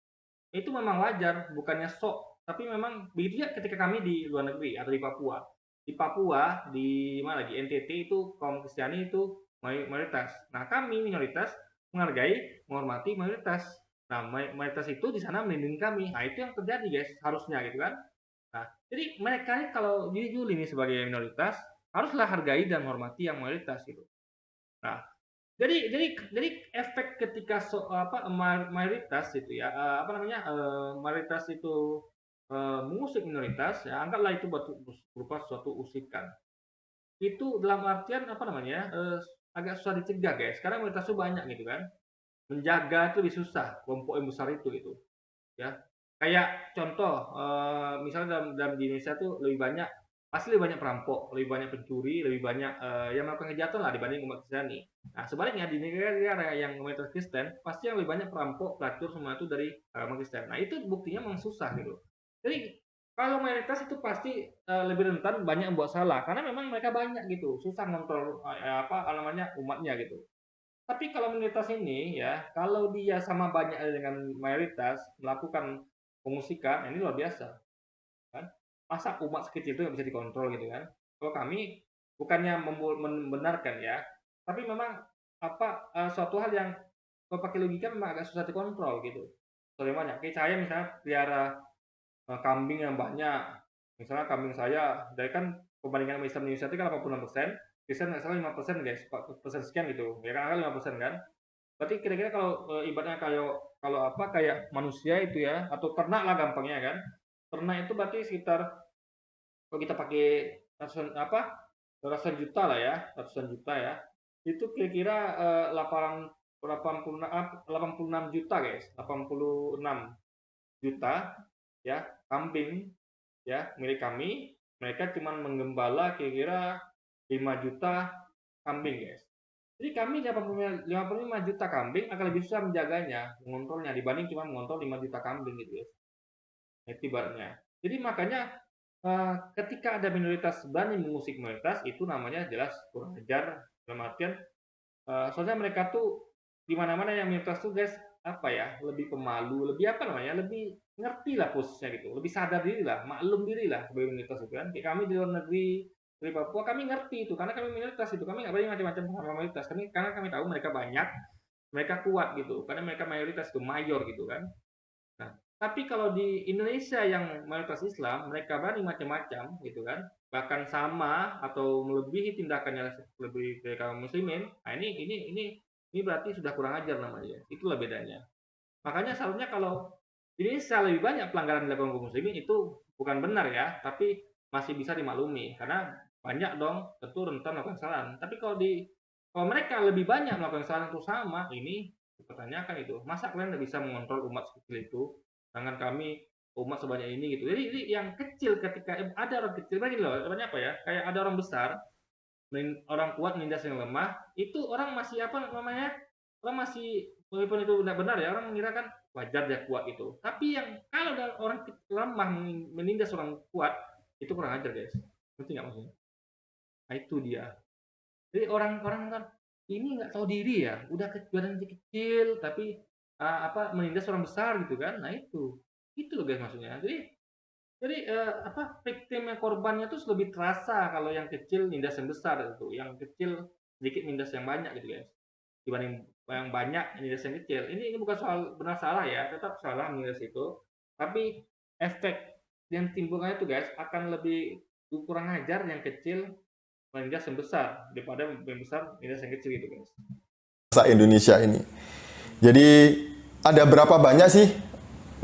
S1: Itu memang wajar, bukannya sok. Tapi memang begitu ya ketika kami di luar negeri atau di Papua. Di Papua, di mana lagi NTT itu kaum Kristiani itu mayoritas. Nah, kami minoritas menghargai, menghormati mayoritas. Nah, mayoritas itu di sana melindungi kami. Nah, itu yang terjadi guys, harusnya gitu kan. Nah, jadi mereka ini kalau Juli ini sebagai minoritas haruslah hargai dan menghormati yang mayoritas gitu. Nah, jadi efek ketika mayoritas itu ya mayoritas itu mengusik minoritas ya, anggaplah itu berupa suatu usikan. Itu dalam artian agak susah dicegah guys. Karena mayoritas itu banyak gitu kan. Menjaga itu lebih susah kelompok yang besar itu gitu. Ya. Kayak contoh misalnya dalam di Indonesia tuh pasti lebih banyak perampok, lebih banyak pencuri, lebih banyak yang melakukan kejahatan lah dibanding umat Kristiani. Nah, sebaliknya di negara-negara yang mayoritas Kristen, pasti yang lebih banyak perampok, pelacur semua itu dari agama Kristen. Nah, itu buktinya memang susah gitu. Jadi kalau mayoritas itu pasti lebih rentan banyak yang buat salah karena memang mereka banyak gitu, susah ngontrol umatnya gitu. Tapi kalau minoritas ini ya, kalau dia sama banyak dengan mayoritas melakukan pengusikan, ini luar biasa kan. Masa umat sekecil itu nggak bisa dikontrol gitu kan. Kalau kami bukannya membenarkan ya, tapi memang suatu hal yang kalau pakai logika memang agak susah dikontrol gitu. Soalnya banyak. Kayak saya misalnya pelihara kambing yang banyak. Misalnya kambing saya, dari kan perbandingan Islam di Indonesia itu kan 86%, Kristen nggak salah 5% guys, 4% sekian gitu. Ya kan, 5% kan. Berarti kira-kira kalau ibaratnya kayak manusia itu ya, atau ternak lah gampangnya kan. Ternak itu berarti sekitar kalau kita pakai ratusan juta lah ya, ratusan juta ya. Itu kira-kira 86 juta guys, 86 juta ya kambing ya milik kami. Mereka cuma menggembala kira-kira 5 juta kambing guys. Jadi kami 55 juta kambing akan lebih susah menjaganya, mengontrolnya dibanding cuma mengontrol 5 juta kambing gitu ya. Itu ibaratnya. Jadi makanya ketika ada minoritas berani mengusik mayoritas, itu namanya jelas kurang ajar. Dalam artian soalnya mereka tuh di mana-mana yang minoritas tuh guys lebih pemalu, lebih ngerti lah posisinya gitu, lebih sadar diri lah, maklum diri lah sebagai minoritas itu kan. Kayak kami di luar negeri dari Papua kami ngerti itu karena kami minoritas itu, kami nggak boleh macam-macam sama mayoritas karena kami tahu mereka banyak, mereka kuat gitu, karena mereka mayoritas itu mayor gitu kan. Nah, tapi kalau di Indonesia yang mayoritas Islam, mereka berani macam-macam gitu kan, bahkan sama atau melebihi tindakannya lebih dari kaum muslimin. Nah, ini berarti sudah kurang ajar namanya. Itulah bedanya. Makanya seharusnya kalau di Indonesia lebih banyak pelanggaran dilakukan kaum muslimin itu bukan benar ya, tapi masih bisa dimaklumi karena banyak dong tentu rentan melakukan kesalahan. Tapi kalau mereka lebih banyak melakukan kesalahan itu sama, ini dipertanyakan itu. Masa kalian tidak bisa mengontrol umat sekecil itu? Sedangkan kami umat sebanyak ini gitu. Jadi yang kecil ketika ada orang kecil lagi loh, apa ya? Kayak ada orang besar, orang kuat menindas yang lemah, itu orang masih orang masih walaupun itu tidak benar ya, orang mengira kan wajar dia kuat itu. Tapi yang kalau ada orang lemah menindas orang kuat, Itu kurang ajar guys, ngerti nggak maksudnya? Nah itu dia. Jadi orang-orang kan ini nggak tahu diri ya, udah badan kecil tapi menindas orang besar gitu kan. Nah itu loh guys maksudnya. Jadi victimnya korbannya tuh lebih terasa kalau yang kecil nindas yang besar itu, yang kecil sedikit nindas yang banyak gitu guys. Dibanding yang banyak nindas yang kecil. Ini bukan soal benar salah ya, tetap salah nindas itu. Tapi efek yang timbulnya itu guys akan lebih kurang ajar yang kecil menindas yang besar daripada yang besar nindas yang kecil gitu guys.
S3: Bahasa Indonesia ini. Jadi ada berapa banyak sih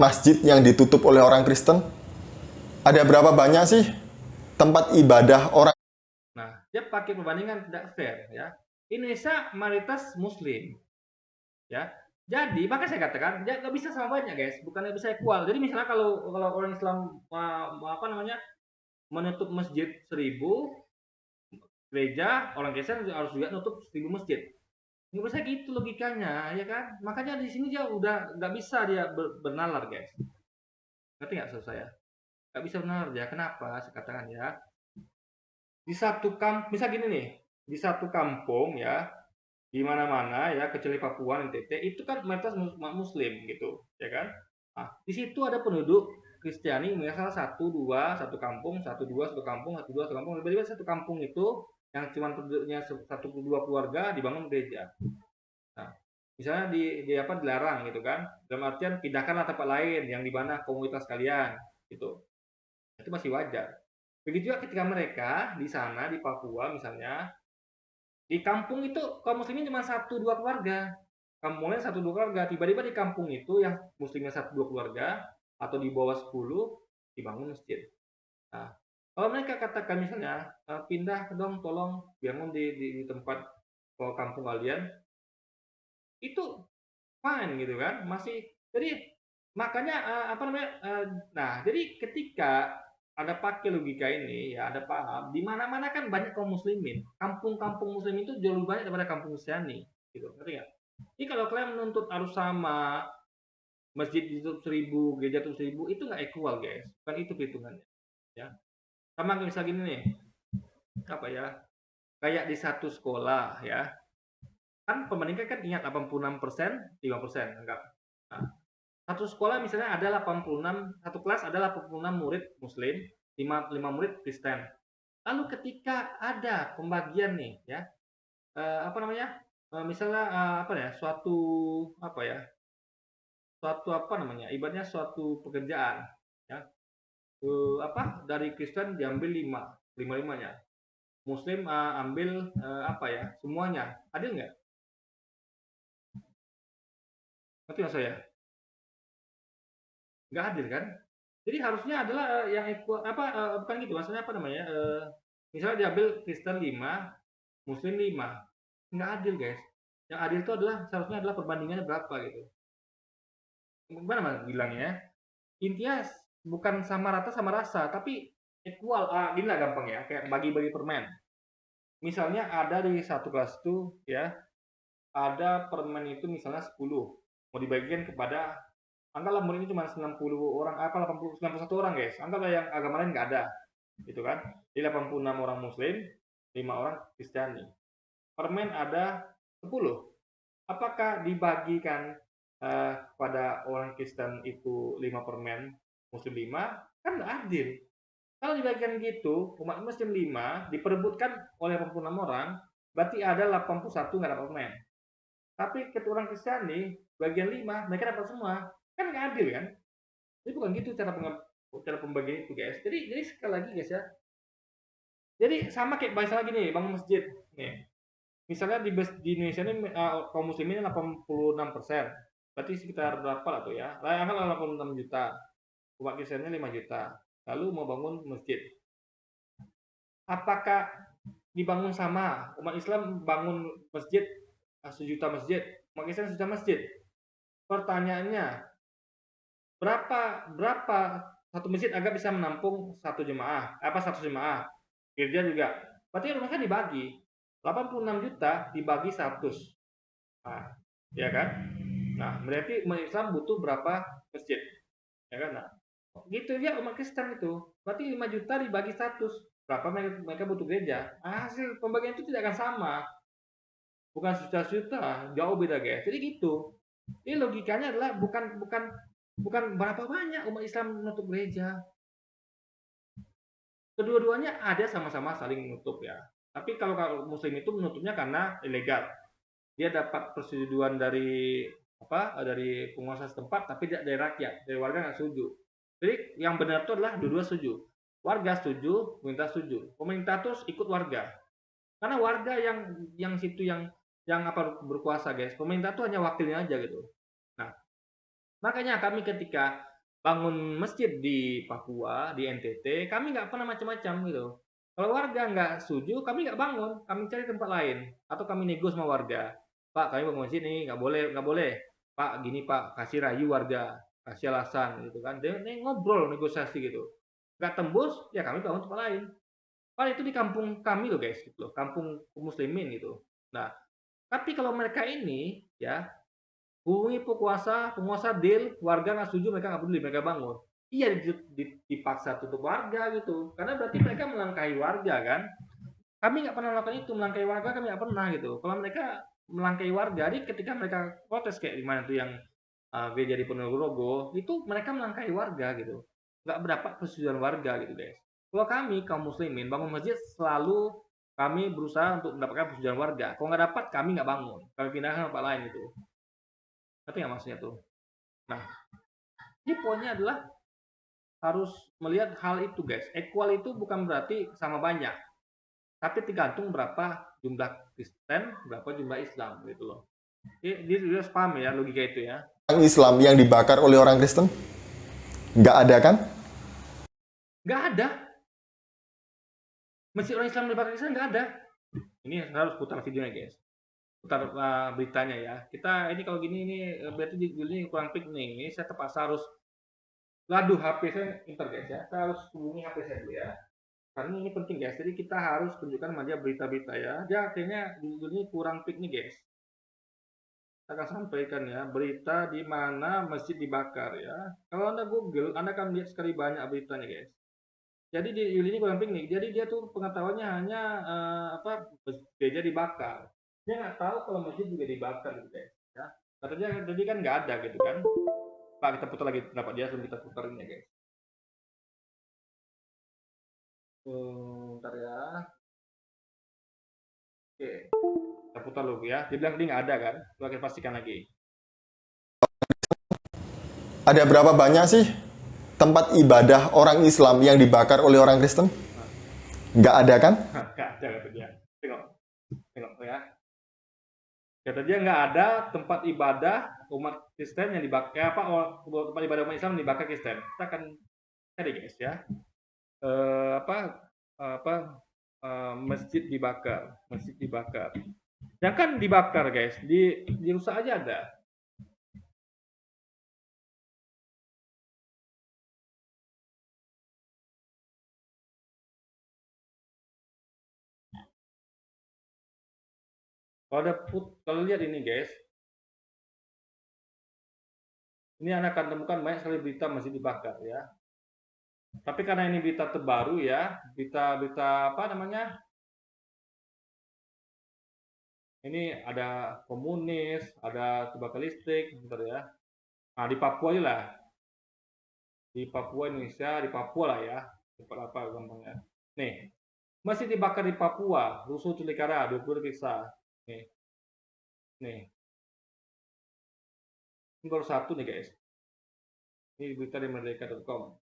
S3: masjid yang ditutup oleh orang Kristen? Ada berapa banyak sih tempat ibadah orang?
S1: Nah, dia pakai perbandingan tidak fair ya. Indonesia mayoritas Muslim, ya. Jadi maka saya katakan dia nggak bisa sama banyak guys, bukannya bisa equal. Jadi misalnya kalau orang Islam menutup masjid 1000 gereja, orang Kristen harus juga nutup 1000 masjid. Nggak bisa gitu logikanya, ya kan? Makanya di sini dia udah nggak bisa dia bernalar guys. Ngerti nggak maksud saya? Nggak bisa benar ya. Kenapa? Saya katakan ya. Di satu kampung, bisa gini nih, di satu kampung ya, di mana-mana ya, kecuali Papua, NTT, itu kan mayoritas Muslim gitu, ya kan? Nah, di situ ada penduduk Kristiani, misalnya satu kampung, satu kampung, tiba-tiba satu kampung itu yang cuma penduduknya 1-2 keluarga dibangun gereja. Nah, misalnya dilarang gitu kan, dalam artian pindahkanlah tempat lain yang di mana komunitas kalian gitu. Itu masih wajar. Begitu juga ketika mereka di sana di Papua misalnya, di kampung itu kaum muslimin cuma 1-2 keluarga. Kampungnya 1-2 keluarga, tiba-tiba di kampung itu yang muslimnya 1-2 keluarga atau di bawah 10 dibangun masjid. Nah, kalau mereka katakan misalnya pindah dong tolong bangun di tempat kampung kalian, itu fine gitu kan, masih. Jadi makanya nah jadi ketika ada pakai logika ini ya, ada paham di mana-mana kan banyak kaum muslimin, kampung-kampung muslim itu jauh lebih banyak daripada kampung Kristiani gitu, ngerti nggak? Jadi kalau kalian menuntut harus sama, masjid ditutup 1000 gereja tutup 1000, itu nggak equal guys, bukan itu perhitungannya ya. Sama kayak misalnya gini nih, apa ya, kayak di satu sekolah ya, kan pemerintah kan ingat 86%, 5% enggak. Nah, satu sekolah misalnya ada 86, satu kelas ada 86 murid muslim, 5 murid Kristen. Lalu ketika ada pembagian nih ya, misalnya ibaratnya suatu pekerjaan ya, dari Kristen diambil 5-5-nya. Muslim ambil semuanya. Adil nggak? Ngerti nggak saya? Nggak adil kan? Jadi harusnya adalah yang bukan gitu, maksudnya misalnya diambil Kristen 5, Muslim 5. Nggak adil guys. Yang adil itu seharusnya adalah perbandingannya berapa gitu. Gimana bilangnya? Intinya bukan sama rata sama rasa, tapi equal. Gini lah gampang ya, kayak bagi-bagi permen. Misalnya ada di satu kelas itu ya, ada permen itu misalnya 10, mau dibagikan kepada, anggaplah muridnya cuma 90 orang, 91 orang guys, anggaplah yang agama lain nggak ada gitu kan. Di 86 orang muslim, 5 orang Kristiani, permen ada 10. Apakah dibagikan pada orang Kristen itu 5 permen, muslim 5? Kan nggak adil. Kalau dibagikan gitu, umat muslim 5 diperebutkan oleh 86 orang, berarti ada 81 nggak dapat permen. Tapi ketika orang Kristiani bagian 5, mereka dapat semua. Kan nggak adil kan? Jadi bukan gitu cara pembagian itu guys. Jadi sekali lagi guys ya. Jadi sama kayak misalnya gini, bangun masjid nih. Misalnya di Indonesia ini kaum muslimin 86%. Berarti sekitar berapa lah tuh ya? Anggaplah 86 juta. Umat Kristennya 5 juta. Lalu mau bangun masjid. Apakah dibangun sama? Umat Islam bangun masjid 1 juta masjid, umat Kristen 1 juta masjid. Pertanyaannya, berapa satu masjid agar bisa menampung 1 jemaah? 100 jemaah? Gereja juga. Berarti mereka dibagi 86 juta dibagi 100. Nah, ya kan? Nah, berarti umat Islam butuh berapa masjid? Ya kan? Nah, Gitu ya, umat Kristen itu. Berarti 5 juta dibagi 100. Berapa mereka butuh gereja? Hasil pembagian itu tidak akan sama. Bukan juta-juta, jauh beda guys. Jadi gitu. Ini logikanya adalah bukan berapa banyak umat Islam menutup gereja. Kedua-duanya ada sama-sama saling menutup ya. Tapi kalau Muslim itu menutupnya karena ilegal. Dia dapat persetujuan dari dari penguasa setempat, tapi tidak dari rakyat, dari warga nggak setuju. Jadi yang benar itu adalah dua-dua setuju. Warga setuju, pemerintah setuju. Pemerintah terus ikut warga. Karena warga yang situ yang berkuasa guys. Pemerintah tuh hanya wakilnya aja gitu. Nah, makanya kami ketika bangun masjid di Papua, di NTT, kami nggak pernah macam-macam gitu. Kalau warga nggak setuju, kami nggak bangun, kami cari tempat lain atau kami nego sama warga. Pak, kami bangun masjid nih, nggak boleh. Pak, gini Pak, kasih rayu warga, kasih alasan gitu kan. Dia ngobrol, negosiasi gitu. Nggak tembus, ya kami bangun tempat lain. Padahal itu di kampung kami loh guys, gitu loh, kampung muslimin gitu. Nah, tapi kalau mereka ini ya hubungi penguasa deal, warga nggak setuju, mereka nggak peduli, mereka bangun. Iya dipaksa tutup warga gitu, karena berarti mereka melangkahi warga kan. Kami nggak pernah melakukan itu, melangkahi warga kami nggak pernah gitu. Kalau mereka melangkahi warga, jadi ketika mereka protes kayak gimana tuh yang gereja di Ponorogo, itu mereka melangkahi warga gitu. Nggak mendapat persetujuan warga gitu guys. Kalau kami kaum muslimin bangun masjid selalu kami berusaha untuk mendapatkan persetujuan warga. Kalau nggak dapat, kami nggak bangun, kami pindahkan ke tempat lain gitu. Tapi nggak maksudnya tuh. Nah, ini poinnya adalah harus melihat hal itu guys. Equal itu bukan berarti sama banyak, tapi tergantung berapa jumlah Kristen, berapa jumlah Islam gitu loh. Dia harus paham ya logika itu ya.
S3: Orang Islam yang dibakar oleh orang Kristen? Nggak ada kan?
S1: Nggak ada. Masjid orang Islam dibakar Kristen nggak ada. Ini harus putar videonya guys. Putar beritanya ya. Kita ini kalau gini ini berarti ini kurang pik nih. Ini saya terpaksa harus laduh HP saya inter guys ya. Saya harus hubungi HP saya dulu ya. Karena ini penting guys. Jadi kita harus tunjukkan sama dia berita-berita ya. Dia kayaknya ini kurang pik nih guys. Saya akan sampaikan ya berita di mana masjid dibakar ya. Kalau Anda Google, Anda akan lihat sekali banyak beritanya guys. Jadi di Yuli ini kurang pik nih. Jadi dia tuh pengetahuannya hanya gereja dibakar. Dia nggak tahu kalau masjid juga dibakar gitu guys. Ya. Katanya jadi kan nggak ada gitu kan. Pak kita putar lagi pendapat dia sebelum kita putar ini ya guys. Bentar ya. Oke. Kita putar dulu ya. Dia bilang dia nggak ada kan. Coba kita pastikan lagi.
S3: Ada berapa banyak sih tempat ibadah orang Islam yang dibakar oleh orang Kristen? Nggak ada kan?
S1: Nggak ada kata dia. Tengok ya. Kata dia nggak ada tempat ibadah umat Kristen yang dibakar tempat ibadah umat Islam yang dibakar Kristen. Kita akan cari guys ya. Masjid dibakar. Yang kan dibakar guys, dirusak aja ada. Kalau lihat ini guys, ini Anda akan temukan banyak sekali berita masjid dibakar ya. Tapi karena ini berita terbaru ya, berita apa namanya? Ini ada komunis, ada terbakar listrik, bentar ya. Nah, di Papua aja lah. Di Papua Indonesia, di Papua lah ya. Tempat apa gampangnya. Nih, masih dibakar di Papua, rusuh Tolikara, 20 diperiksa. Nih. Ini baru satu nih guys. Ini berita di merdeka.com.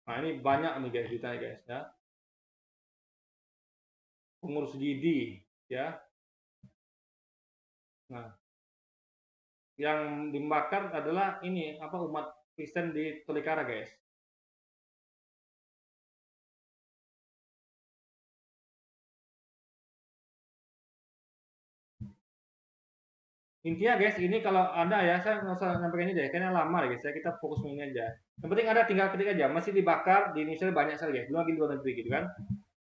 S1: Nah, ini banyak nih guys beritanya guys ya. Pengurus Gidi ya. Nah, yang dibakar adalah ini umat Kristen di Tolikara guys. Intinya guys, ini kalau ada ya, saya nggak usah sampai ini deh, kayaknya lama deh guys. Ya kita fokus ini aja. Yang penting ada, tinggal ketik aja. Masjid dibakar di Indonesia banyak sekali guys. Belum lagi di luar negeri gitu kan.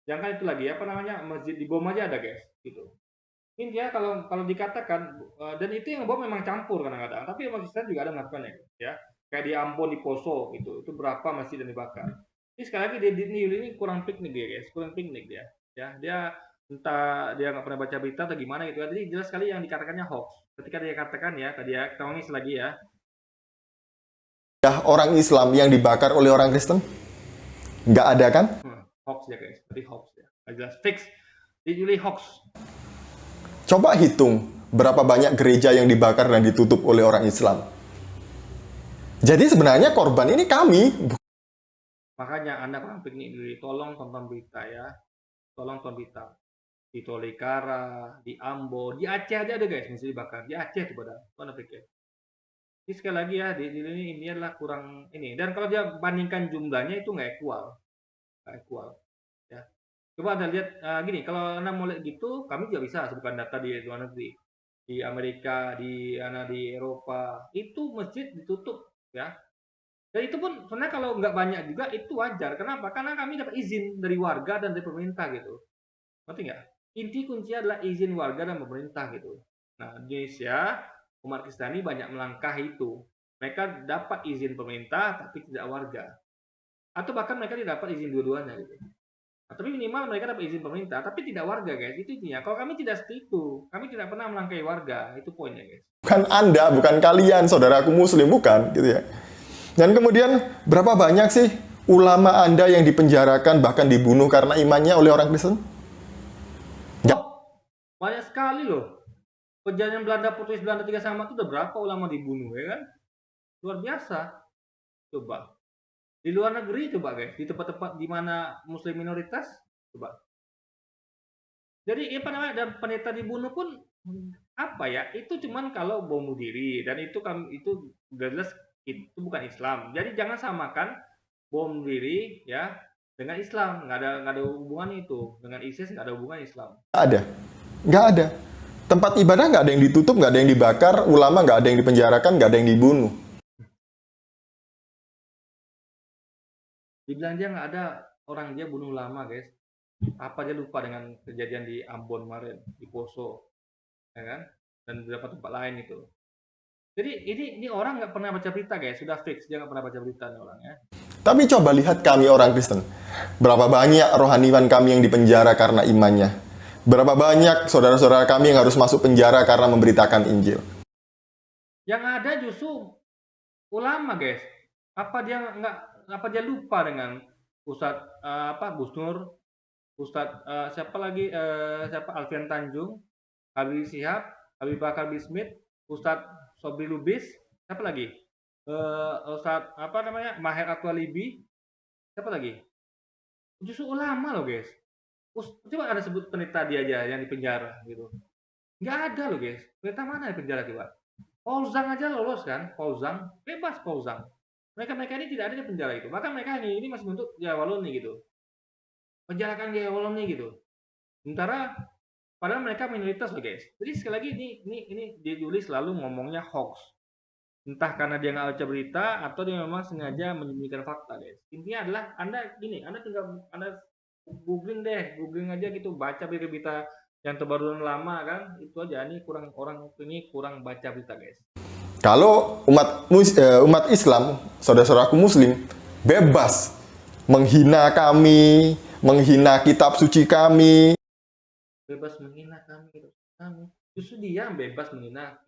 S1: Jangan itu lagi apa namanya, masjid dibom aja ada guys. Gitu. Intinya kalau dikatakan dan itu yang bom memang campur kadang-kadang. Tapi umat Kristen juga ada melakukannya ya. Kayak di Ambon, di Poso itu berapa masjid yang dibakar. Ini sekali lagi ini kurang piknik dia guys, kurang piknik dia. Ya dia entah dia nggak pernah baca berita atau gimana gitu. Jadi jelas sekali yang dikatakannya hoax. Ketika dia katakan ya tadi ya, kita ngomongin lagi ya.
S3: Orang Islam yang dibakar oleh orang Kristen? Nggak ada kan?
S1: Hoax ya guys, berarti hoax ya. Nggak jelas fix. Ini hoax.
S3: Coba hitung berapa banyak gereja yang dibakar dan ditutup oleh orang Islam. Jadi sebenarnya korban ini kami.
S1: Makanya Anda kurang piknik dulu, tolong tonton berita ya. Tolong tonton berita. Di Tolikara, di Ambon, di Aceh aja ada guys, mesti dibakar. Di Aceh tuh pada, Anda pikir. Jadi sekali lagi ya, ini adalah kurang ini. Dan kalau dia bandingkan jumlahnya itu nggak equal. Nggak equal. Ya. Coba Anda lihat gini, kalau Anda mau lihat gitu, kami juga bisa sebutkan data di luar negeri. Di Amerika, di Eropa, itu masjid ditutup ya. Dan itu pun sebenarnya kalau nggak banyak juga itu wajar. Kenapa? Karena kami dapat izin dari warga dan dari pemerintah gitu. Ngerti nggak? Inti kunci adalah izin warga dan pemerintah gitu. Nah, di Indonesia umat Kristen banyak melangkah itu. Mereka dapat izin pemerintah tapi tidak warga. Atau bahkan mereka tidak dapat izin dua-duanya gitu. Nah, tapi minimal mereka dapat izin pemerintah tapi tidak warga guys. Itu intinya. Kalau kami tidak seperti itu, kami tidak pernah melangkahi warga. Itu poinnya guys.
S3: Bukan Anda, bukan kalian, saudaraku muslim, bukan gitu ya. Dan kemudian berapa banyak sih ulama Anda yang dipenjarakan bahkan dibunuh karena imannya oleh orang Kristen?
S1: Banyak sekali loh. Perjanjian Belanda, Portugis, Belanda 3 sama itu udah berapa ulama dibunuh ya kan? Luar biasa. Coba. Di luar negeri coba guys, di tempat-tempat di mana muslim minoritas, coba. Jadi apa namanya, dan pendeta dibunuh pun apa ya? Itu cuman kalau bom bunuh diri dan itu jelas itu bukan Islam. Jadi jangan samakan bom bunuh diri ya dengan Islam. Nggak ada hubungan itu. Dengan ISIS nggak ada hubungan Islam.
S3: Nggak ada. Tempat ibadah nggak ada yang ditutup, nggak ada yang dibakar, ulama nggak ada yang dipenjarakan, nggak ada yang dibunuh.
S1: Dibilang dia nggak ada orang dia bunuh ulama guys. Apa dia lupa dengan kejadian di Ambon kemarin, di Poso, ya kan? Dan beberapa tempat lain itu. Jadi ini orang nggak pernah baca berita guys, sudah fix dia nggak pernah baca berita nih orang ya.
S3: Tapi coba lihat kami orang Kristen. Berapa banyak rohaniwan kami yang dipenjara karena imannya. Berapa banyak saudara-saudara kami yang harus masuk penjara karena memberitakan Injil.
S1: Yang ada justru ulama guys. Apa dia lupa dengan Ustadz Gus Nur, Ustadz siapa lagi Alfian Tanjung, Habib Syihab, Habib Bakar Bismith, Ustadz Sobri Lubis, siapa lagi? Ustadz Maher Atwalibi, siapa lagi? Justru ulama loh guys. Coba ada sebut pendeta dia aja yang di penjara gitu. Nggak ada loh guys. Pendeta mana yang penjara coba? Paul Zhang aja lolos kan? Paul Zhang, bebas Paul Zhang. Mereka ini tidak ada di penjara itu. Bahkan mereka ini masih bentuk Jaya Waloni gitu. Penjarakan Jaya Waloni gitu. Sementara padahal mereka minoritas loh guys. Jadi sekali lagi ini dia tulis selalu ngomongnya hoax. Entah karena dia nggak baca berita atau dia memang sengaja menyembunyikan fakta guys. Intinya adalah Anda tinggal googling aja gitu, baca berita yang terbaru dan lama kan, itu aja. Ini kurang baca berita guys.
S3: Kalau umat Islam, saudara-saudaraku muslim, bebas menghina kami, menghina kitab suci kami.
S1: Bebas menghina kami. Justru dia yang bebas menghina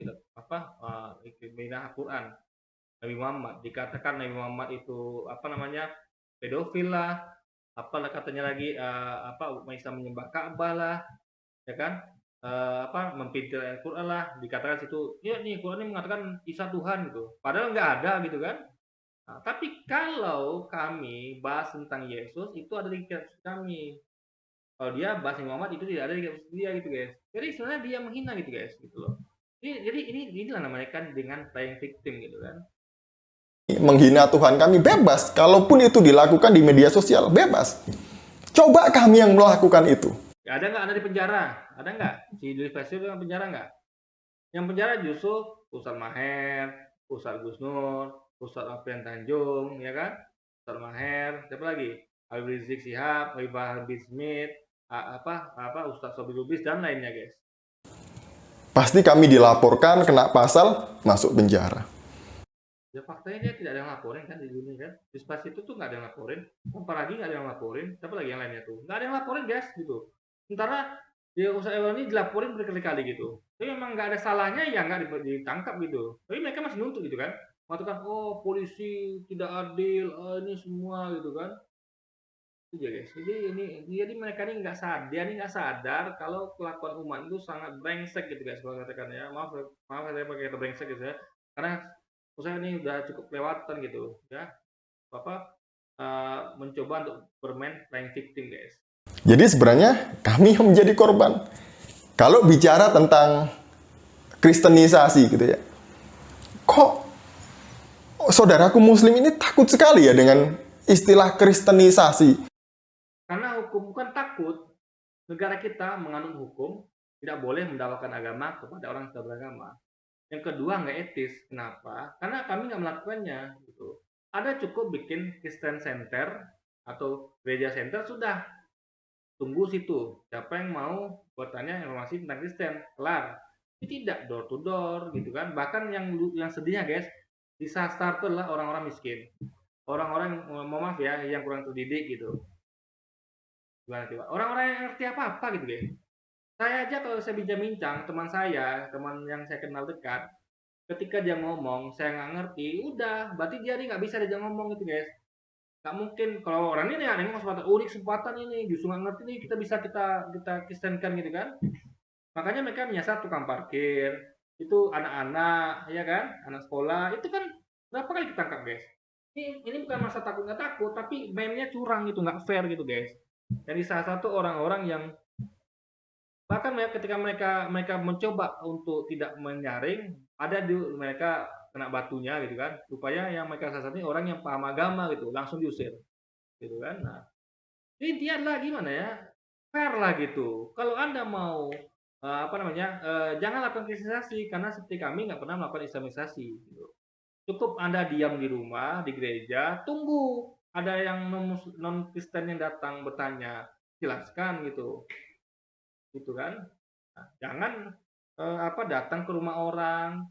S1: menghina Al-Quran. Nabi Muhammad, dikatakan Nabi Muhammad itu pedofil lah. Apalah katanya lagi umat Islam menyembah Ka'bah lah, ya kan? Mempintil Al-Quran lah, dikatakan situ ya nih Quran ini mengatakan Isa Tuhan gitu, padahal nggak ada gitu kan. Nah, tapi kalau kami bahas tentang Yesus itu ada di kitab kami, kalau dia bahas Muhammad itu tidak ada di kitab dia gitu guys. Jadi sebenarnya dia menghina gitu guys gitu loh. Jadi inilah namanya kan dengan playing victim gitu kan.
S3: Menghina Tuhan kami bebas, kalaupun itu dilakukan di media sosial bebas. Coba kami yang melakukan itu.
S1: Ya, ada nggak Anda di penjara? Ada nggak? Si Idris Presio di penjara nggak? Yang penjara justru Ustadz Maher, Ustadz Gus Nur, Ustadz Alfian Tanjung, ya kan? Ustadz Maher, siapa lagi? Habib Rizik Sihab, Habib Smith, Ustadz Sobi Lubis dan lainnya, guys.
S3: Pasti kami dilaporkan, kena pasal, masuk penjara.
S1: Ya faktanya dia tidak ada yang laporin kan di dunia kan. Di Spas itu tuh nggak ada yang laporin. Apalagi nggak ada yang laporin. Siapa lagi yang lainnya tuh? Nggak ada yang laporin, guys, gitu. Sementara ya Ustadz Ewan ini dilaporin berkali-kali gitu. Tapi memang nggak ada salahnya ya nggak ditangkap gitu. Tapi mereka masih nuntut gitu kan. Mengatakan, oh polisi tidak adil, ini semua gitu kan. Itu ya guys. Jadi mereka ini nggak sadar, dia ini nggak sadar kalau kelakuan umat itu sangat brengsek gitu guys. Kalau katakan ya, maaf saya pakai kata brengsek gitu ya. Karena saya ini udah cukup kelewatan gitu ya. Mencoba untuk bermain playing victim guys.
S3: Jadi sebenarnya kami yang menjadi korban. Kalau bicara tentang kristenisasi gitu ya, kok saudaraku muslim ini takut sekali ya dengan istilah kristenisasi.
S1: Karena hukum bukan takut. Negara kita menganut hukum, tidak boleh mendakwakan agama kepada orang yang tidak beragama. Yang kedua, nggak etis. Kenapa? Karena kami nggak melakukannya. Gitu. Ada cukup bikin Kristen Center atau gereja center, sudah. Tunggu situ. Siapa yang mau bertanya informasi tentang Kristen? Kelar. Ini tidak door to door gitu kan. Bahkan yang sedihnya guys, disasar itu adalah orang-orang miskin. Orang-orang, maaf ya, yang kurang terdidik gitu. Orang-orang yang ngerti apa-apa gitu guys. Saya aja kalau saya bincang-bincang, teman yang saya kenal dekat, ketika dia ngomong, saya nggak ngerti, udah, berarti dia nggak bisa diajak ngomong gitu guys. Nggak mungkin, kalau orang ini ada kesempatan, ini kesempatan ini, justru nggak ngerti nih, kita kristenkan gitu kan. Makanya mereka menyasar tukang parkir, itu anak-anak, ya kan, anak sekolah, itu kan berapa kali ketangkap guys. Ini bukan masa takut nggak takut, tapi mainnya curang gitu, nggak fair gitu guys. Dan di salah satu orang-orang yang bahkan ketika mereka mencoba untuk tidak menyaring, ada di mereka kena batunya gitu kan, supaya yang mereka sasar ini orang yang paham agama gitu, langsung diusir gitu kan. Nah, intinya adalah gimana ya, fair lah gitu. Kalau Anda mau jangan lakukan kristenisasi, karena seperti kami nggak pernah melakukan islamisasi gitu. Cukup Anda diam di rumah, di gereja, tunggu ada yang non Kristen yang datang bertanya, jelaskan gitu kan. Nah, jangan datang ke rumah orang,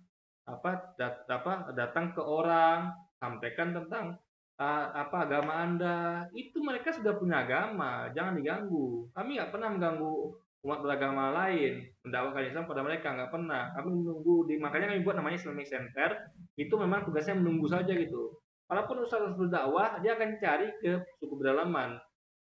S1: datang ke orang, sampaikan tentang agama Anda. Itu mereka sudah punya agama, jangan diganggu. Kami nggak pernah mengganggu umat beragama lain, mendakwakan Islam pada mereka, nggak pernah. Kami menunggu, makanya kami buat namanya Islamic Center. Itu memang tugasnya menunggu saja gitu. Walaupun ustaz berdakwah, dia akan cari ke suku pedalaman.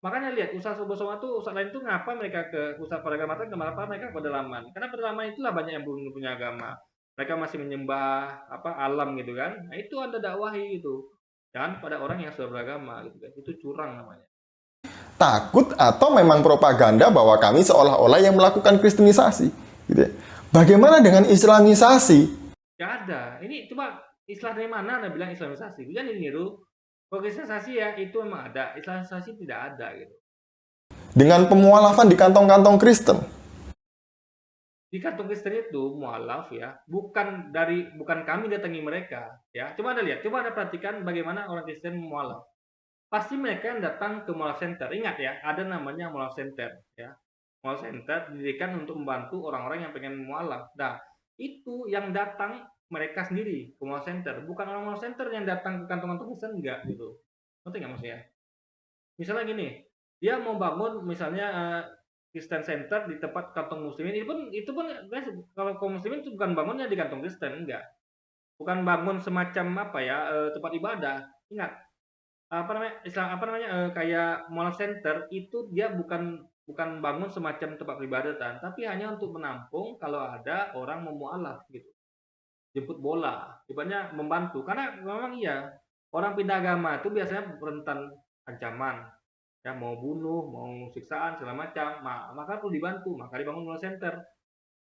S1: Makanya lihat Ustaz Sobo-Soma tuh, Ustaz lain tuh ngapa mereka ke Ustaz beragama, kenapa mereka ke pedalaman? Karena pedalaman itulah banyak yang belum punya agama. Mereka masih menyembah alam gitu kan. Nah, itu Anda dakwahi gitu. Dan pada orang yang sudah beragama gitu kan. Itu curang namanya.
S3: Takut atau memang propaganda bahwa kami seolah-olah yang melakukan kristenisasi gitu ya. Bagaimana dengan islamisasi?
S1: Gak ada. Ini coba istilah dari mana Anda bilang islamisasi? Jangan diniru. Kristenisasi ya itu memang ada, islamisasi tidak ada gitu.
S3: Dengan pemualafan di kantong-kantong Kristen.
S1: Di kantong Kristen itu mualaf ya, bukan kami datangi mereka ya. Coba Anda lihat, coba Anda perhatikan bagaimana orang Kristen mualaf. Pasti mereka yang datang ke mualaf center. Ingat ya, ada namanya mualaf center ya. Mualaf center didirikan untuk membantu orang-orang yang pengen mualaf. Nah, itu yang datang mereka sendiri ke mualaf center, bukan orang mualaf center yang datang ke kantong-kantong Kristen, enggak gitu. Ngerti nggak maksudnya? Misalnya gini, dia mau bangun misalnya Kristen Center di tempat kantong muslimin, itu pun guys, kalau kaum muslimin itu bukan bangunnya di kantong Kristen, enggak. Bukan bangun semacam tempat ibadah. Ingat, kayak mualaf center itu dia bukan bangun semacam tempat peribadatan, tapi hanya untuk menampung kalau ada orang mau mualaf gitu. Jemput bola, ibaratnya membantu. Karena memang iya, orang pindah agama itu biasanya rentan ancaman, ya mau bunuh, mau siksaan segala macam. Maka perlu dibantu, maka dibangun mualaf center.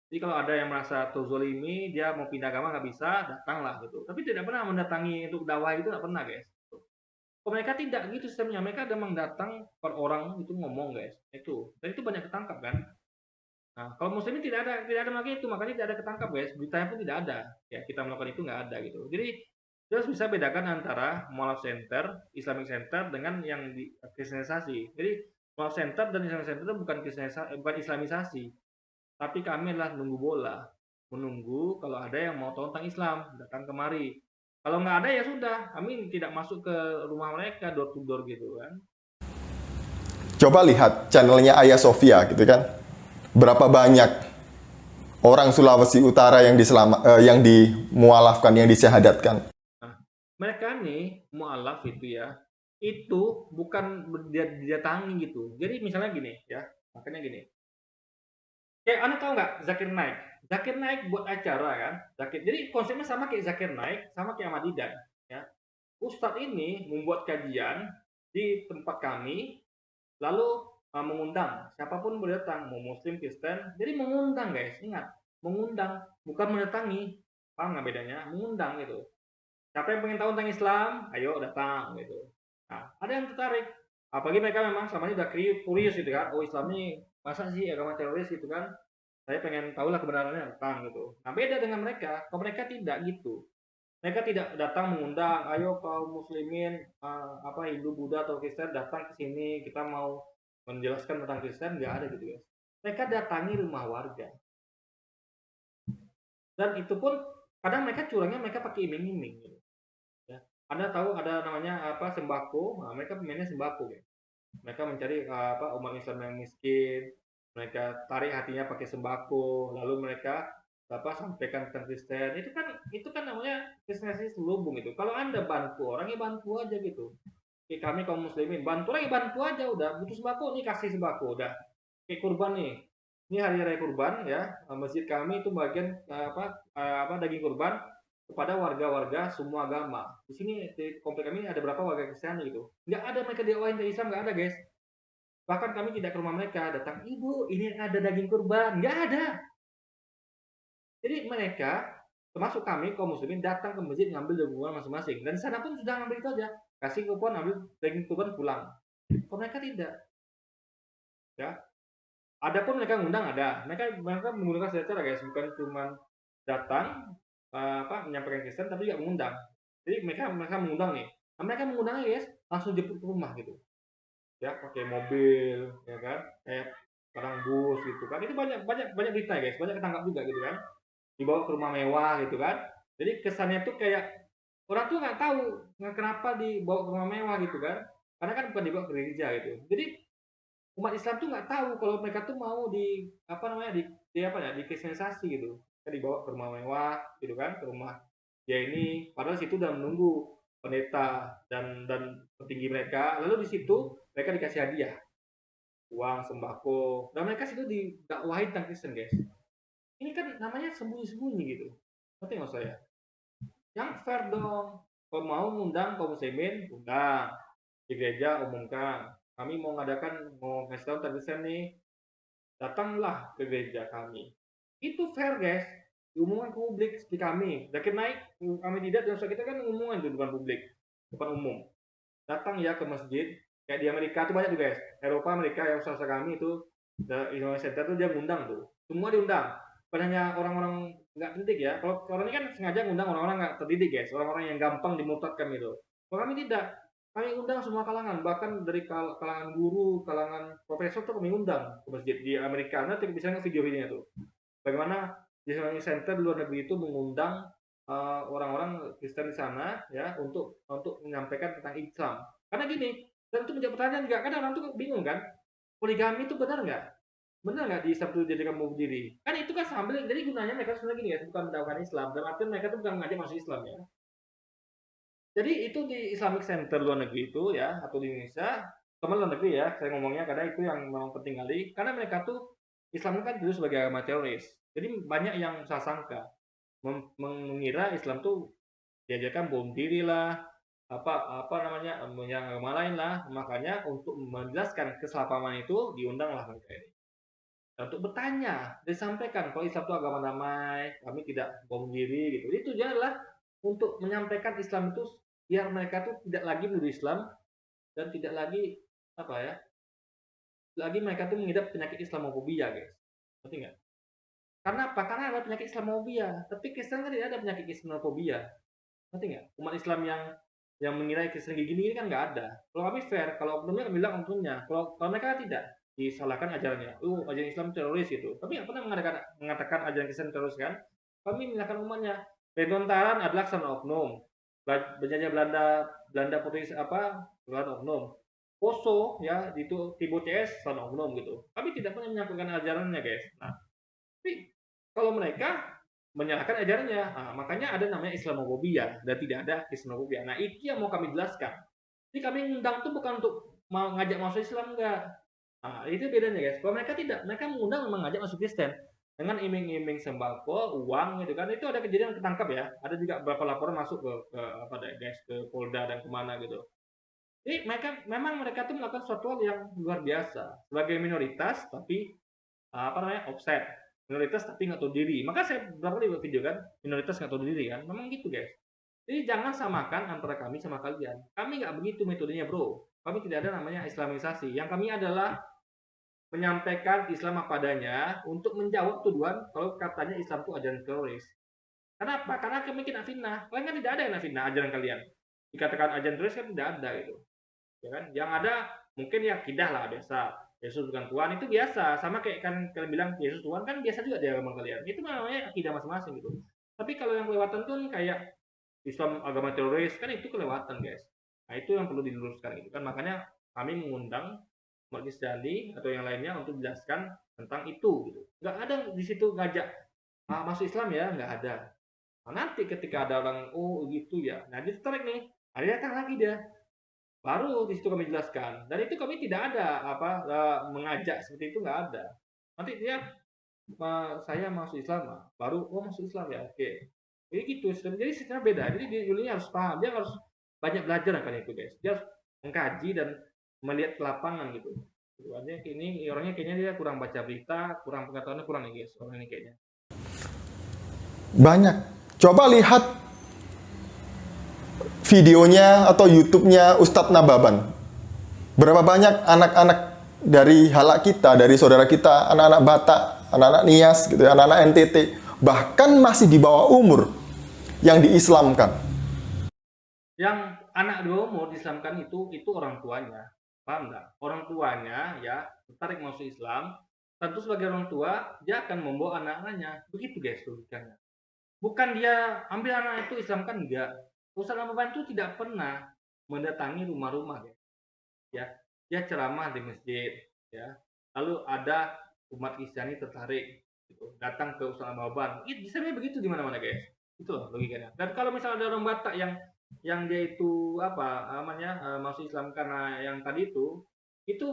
S1: Jadi kalau ada yang merasa terzolimi, dia mau pindah agama nggak bisa, datanglah gitu. Tapi tidak pernah mendatangi untuk dakwah, itu nggak pernah guys. Kalau mereka tidak gitu sistemnya, mereka memang datang per orang itu ngomong guys, itu dan itu banyak ketangkap kan. Nah, kalau muslimin tidak ada lagi itu, makanya tidak ada ketangkap guys, beritanya pun tidak ada. Ya, kita melakukan itu nggak ada gitu. Jadi kita harus bisa bedakan antara mualaf center, Islamic center dengan yang di kristenisasi. Jadi mualaf center dan Islamic center itu bukan islamisasi, tapi kami adalah menunggu bola, menunggu kalau ada yang mau tahu tentang Islam datang kemari. Kalau nggak ada ya sudah, kami tidak masuk ke rumah mereka door to door gitu kan.
S3: Coba lihat channelnya Ayah Sofia gitu kan. Berapa banyak orang Sulawesi Utara yang yang dimualafkan, yang disyahadatkan.
S1: Nah, mereka nih mualaf itu ya, itu bukan didatangi gitu. Jadi misalnya gini ya, makanya gini. Kayak Anda tahu nggak Zakir Naik? Zakir Naik buat acara kan. Jadi konsepnya sama kayak Zakir Naik, sama kayak Ahmad Didan. Ya. Ustadz ini membuat kajian di tempat kami, lalu mengundang siapapun boleh datang, mau Muslim, Kristen. Jadi mengundang guys, ingat, mengundang, bukan mendatangi. Paham nggak bedanya? Mengundang gitu. Siapa yang pengen tahu tentang Islam, ayo datang gitu. Nah, ada yang tertarik. Apalagi mereka memang selama ini udah curious gitu kan. Oh Islam ini masa sih agama teroris gitu kan. Saya pengen tahu lah kebenarannya tentang gitu. Nah beda dengan mereka. Kalau mereka tidak gitu. Mereka tidak datang mengundang, ayo kaum muslimin, Hindu, Buddha atau Kristen datang ke sini. Kita mau menjelaskan tentang Kristen, nggak ada gitu guys. Mereka datangi rumah warga. Dan itu pun kadang mereka curangnya mereka pakai iming-iming gitu. Anda tahu ada namanya sembako, nah, mereka pemainnya sembako ya. Mereka mencari umat Islam yang miskin, mereka tarik hatinya pakai sembako, lalu mereka sampaikan tentang Kristen. Itu kan namanya kristenisasi selubung itu. Kalau Anda bantu orang ya bantu aja gitu. Kayak kami kaum muslimin, bantu orang ya bantu aja udah. Butuh sembako nih kasih sembako udah. Kayak kurban nih. Ini hari raya kurban ya. Masjid kami itu bagian daging kurban kepada warga-warga semua agama. Di sini di komplek kami ada berapa warga Kristen gitu. Nggak ada mereka dakwahin dari Islam, nggak ada guys. Bahkan kami tidak ke rumah mereka, datang, ibu ini ada daging kurban, nggak ada. Jadi mereka, termasuk kami kaum muslimin datang ke masjid ngambil daging kurban masing-masing. Dan di sana pun sudah ngambil itu aja, kasih kupon ambil daging kurban pulang. Kalau mereka tidak, ya. Adapun mereka ngundang ada, mereka menggunakan secara guys, bukan cuma datang menyampaikan Kristen tapi juga mengundang. Jadi mereka mengundang nih. Nah, mereka mengundangnya guys langsung jemput ke rumah gitu. Ya, pakai mobil, ya kan? Kayak sekarang bus gitu kan. Itu banyak berita guys, banyak ketangkap juga gitu kan. Dibawa ke rumah mewah gitu kan. Jadi kesannya tuh kayak orang tuh nggak tahu kenapa dibawa ke rumah mewah gitu kan. Karena kan bukan dibawa ke gereja gitu. Jadi umat Islam tuh nggak tahu kalau mereka tuh mau di kristenisasi gitu. Dibawa ke rumah mewah gitu kan, ke rumah dia ini padahal situ udah menunggu pendeta dan petinggi mereka, lalu di situ mereka dikasih hadiah uang sembako dan mereka situ didakwahin tentang Kristen guys. Ini kan namanya sembunyi-sembunyi gitu, ngerti nggak saya? Yang fair dong. Kalau mau ngundang kaum muslimin, undang di gereja, umumkan kami mau ngasih tahu tentang Kristen nih, datanglah ke gereja kami. Itu fair guys, diumumkan ke publik seperti kami. Zakir Naik, kami tidak, dan kita kan ngumuman di depan publik, depan umum. Datang ya ke masjid, kayak di Amerika tuh banyak tuh guys. Eropa, Amerika yang usaha kami itu, Islamic Center tuh dia ngundang tuh. Semua diundang. Bukan hanya orang-orang nggak terdidik ya. Kalau orang ini kan sengaja ngundang orang-orang nggak terdidik guys, orang-orang yang gampang dimurtadkan gitu. Kalau kami tidak, kami undang semua kalangan, bahkan dari kalangan guru, kalangan profesor tuh kami undang ke masjid di Amerika. Nanti bisa nggak video-videonya tuh. Bagaimana di Islamic Center di luar negeri itu mengundang orang-orang Kristen di sana ya untuk menyampaikan tentang Islam. Karena gini, dan itu menjadi pertanyaan juga, kadang orang tuh bingung kan, poligami itu benar nggak? Benar nggak di Islam itu dijadikan bunuh diri? Kan itu kan sambil, jadi gunanya mereka sebenarnya gini ya, bukan mendakwakan Islam, dan artinya mereka tuh bukan mengajak masuk Islam ya. Jadi itu di Islamic Center luar negeri itu ya, atau di Indonesia, teman luar negeri ya, saya ngomongnya karena itu yang memang penting kali, karena mereka tuh Islam kan dulu sebagai agama teroris. Jadi banyak yang salah sangka mengira Islam tuh diajarkan bom diri lah, yang agama lain lah. Makanya untuk menjelaskan kesalahpahaman itu diundanglah mereka ini. Dan untuk bertanya, disampaikan kalau Islam itu agama damai, kami tidak bom diri gitu. Itu adalah untuk menyampaikan Islam itu biar mereka tuh tidak lagi menuduh Islam dan tidak lagi lagi mereka tuh mengidap penyakit Islamofobia guys. ngerti nggak? Karena apa? Karena ada penyakit Islamophobia, tapi Kristen kan tidak ada penyakit Islamophobia, ngerti nggak? Umat Islam yang mengira Kristen gini kan nggak ada. Kalau kami fair, kalau oknumnya kami bilang oknumnya, kalau mereka tidak disalahkan ajarannya, ajaran Islam teroris gitu. Tapi nggak pernah mengatakan ajaran Kristen teroris kan? Kami menyalahkan umatnya. Penontaran adalah kesalahan oknum. Penjajah Belanda Portugis kesalahan oknum. Poso ya itu Tibo CS kesalahan oknum gitu. Kami tidak pernah menyangkutkan ajarannya guys. Nah, tapi kalau mereka menyalahkan ajarannya, makanya ada namanya Islamophobia dan tidak ada Islamophobia. Nah itu yang mau kami jelaskan. Jadi kami undang itu bukan untuk mengajak masuk Islam enggak. Nah itu bedanya guys. Kalau mereka tidak, mereka mengundang mengajak masuk Kristen dengan iming-iming sembako, uang gitu kan. Itu ada kejadian ketangkap ya. Ada juga beberapa laporan masuk ke apa deh guys, ke Polda dan kemana gitu. Jadi mereka tuh melakukan sesuatu yang luar biasa sebagai minoritas tapi offset. Minoritas tapi nggak tahu diri. Maka saya berapa kali buat video kan, minoritas nggak tahu diri kan. Memang gitu guys. Jadi jangan samakan antara kami sama kalian. Kami nggak begitu metodenya bro. Kami tidak ada namanya Islamisasi. Yang kami adalah menyampaikan Islam apa adanya untuk menjawab tuduhan kalau katanya Islam itu ajaran teroris. Kenapa? Karena kami tidak fitnah. Kalian kan tidak ada yang fitnah ajaran kalian. Dikatakan ajaran teroris kan tidak ada gitu. Ya kan? Yang ada mungkin ya akidah lah biasa. Yesus bukan Tuhan itu biasa, sama kayak kan kalian bilang Yesus Tuhan kan biasa juga di agama kalian. Itu namanya akidah masing-masing gitu. Tapi kalau yang kelewatan tuh kayak Islam agama teroris kan itu kelewatan guys. Nah itu yang perlu diluruskan gitu kan. Makanya kami mengundang umat Kristiani atau yang lainnya untuk menjelaskan tentang itu gitu. Nggak ada di situ ngajak masuk Islam ya, nggak ada. Nah, nanti ketika ada orang gitu ya, nah dia tertarik nih, dia datang lagi dia. Baru di situ kami jelaskan. Dan itu kami tidak ada mengajak seperti itu nggak ada. Nanti dia saya masuk Islam, baru masuk Islam ya, oke. Jadi gitu. Jadi sistemnya beda. Jadi dia harus paham, dia harus banyak belajar akan itu guys. Dia harus mengkaji dan melihat ke lapangan gitu. Artinya ini orangnya kayaknya dia kurang baca berita, kurang pengetahuannya kurang nih guys. Orang ini kayaknya.
S3: Banyak. Coba lihat videonya atau YouTube-nya Ustadz Nababan. Berapa banyak anak-anak dari halak kita, dari saudara kita, anak-anak Batak, anak-anak Nias, gitu, anak-anak NTT, bahkan masih di bawah umur yang diislamkan.
S1: Yang anak di bawah umur diislamkan itu orang tuanya, paham nggak? Orang tuanya ya tertarik masuk Islam, tentu sebagai orang tua dia akan membawa anak-anaknya, begitu guys logikanya. Bukan dia ambil anak itu islamkan enggak. Ustadz Nababan itu tidak pernah mendatangi rumah-rumah ya. Dia ceramah di masjid ya. Lalu ada umat Kristiani tertarik gitu, datang ke Ustadz Nababan. Itu bisa begitu di mana-mana guys. Itu loh logikanya. Dan kalau misalnya ada orang Batak yang dia itu masuk Islam karena yang tadi itu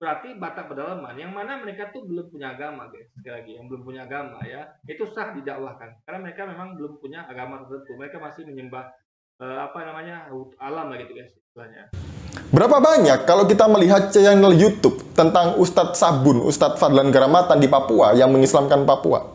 S1: berarti Batak pedalaman yang mana mereka tuh belum punya agama guys. Sekali lagi yang belum punya agama ya itu sah didakwahkan karena mereka memang belum punya agama tertentu. Mereka masih menyembah alam lah gitu guys istilahnya.
S3: Berapa banyak kalau kita melihat channel YouTube tentang Ustadz Sabun, Ustadz Fadlan Garamatan di Papua yang mengislamkan Papua.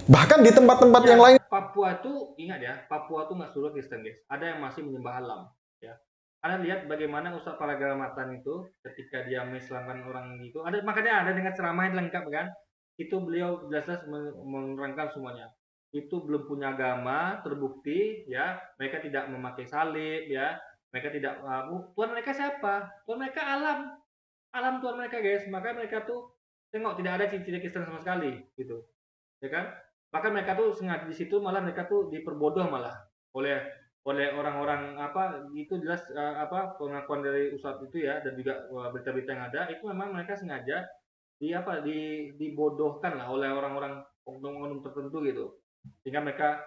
S3: Bahkan di tempat-tempat yang lain.
S1: Papua itu ingat ya, Papua itu nggak seluruh Kristen guys. Ada yang masih menyembah alam ya. Anda lihat bagaimana Ustadz Fadlan Garamatan itu ketika dia mengislamkan orang itu. Makanya ada dengan ceramah yang lengkap kan. Itu beliau jelas-jelas menerangkan semuanya. Itu belum punya agama terbukti ya, mereka tidak memakai salib ya, mereka tidak Tuhan mereka siapa? Tuhan mereka alam Tuhan mereka guys. Maka mereka tuh tengok tidak ada ciri-ciri Kristen sama sekali gitu ya kan. Bahkan mereka tuh sengaja di situ malah mereka tuh diperbodoh malah oleh orang-orang itu jelas pengakuan dari Ustadz itu ya, dan juga berita-berita yang ada itu memang mereka sengaja dibodohkan lah oleh orang-orang oknum-oknum tertentu gitu, sehingga mereka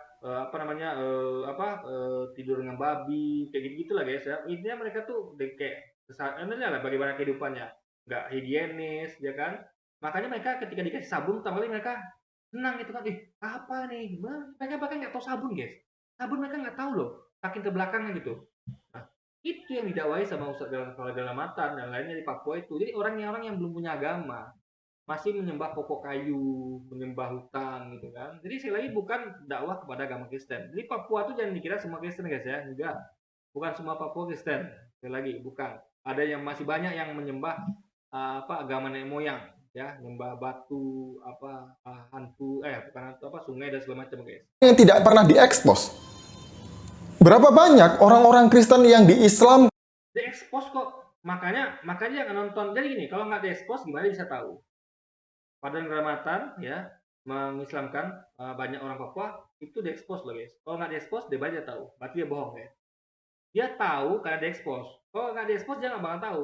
S1: tidur dengan babi kayak gitu lah guys ya. Intinya mereka tuh kayak lah bagaimana kehidupannya nggak higienis ya kan. Makanya mereka ketika dikasih sabun pertama kali mereka senang gitu kan, apa nih, mereka bahkan nggak tahu sabun guys. Sabun mereka nggak tahu loh, saking ke belakangnya gitu. Nah, itu yang didakwai sama Ustadz Fadlan Garamatan dan lainnya di Papua itu. Jadi orang-orang yang belum punya agama masih menyembah pokok kayu, menyembah hutan gitu kan. Jadi sekali lagi bukan dakwah kepada agama Kristen. Jadi Papua itu jangan dikira semua Kristen guys ya, enggak. Bukan semua Papua Kristen. Sekali lagi bukan. Ada yang masih banyak yang menyembah agama nenek moyang ya, nyembah batu, apa, hantu, bukan hantu, apa, sungai dan segala macam, guys.
S3: Yang tidak pernah diekspos. Berapa banyak orang-orang Kristen yang di Islam
S1: Diekspos kok. Makanya yang nonton. Jadi gini, kalau nggak diekspos gimana bisa tahu? Padang Kehormatan ya mengislamkan banyak orang Papua itu diekspos loh, guys. Kalau nggak diekspos dia baca tahu. Berarti dia bohong, guys. Dia tahu karena diekspos. Kalau nggak diekspos dia nggak bakal tahu.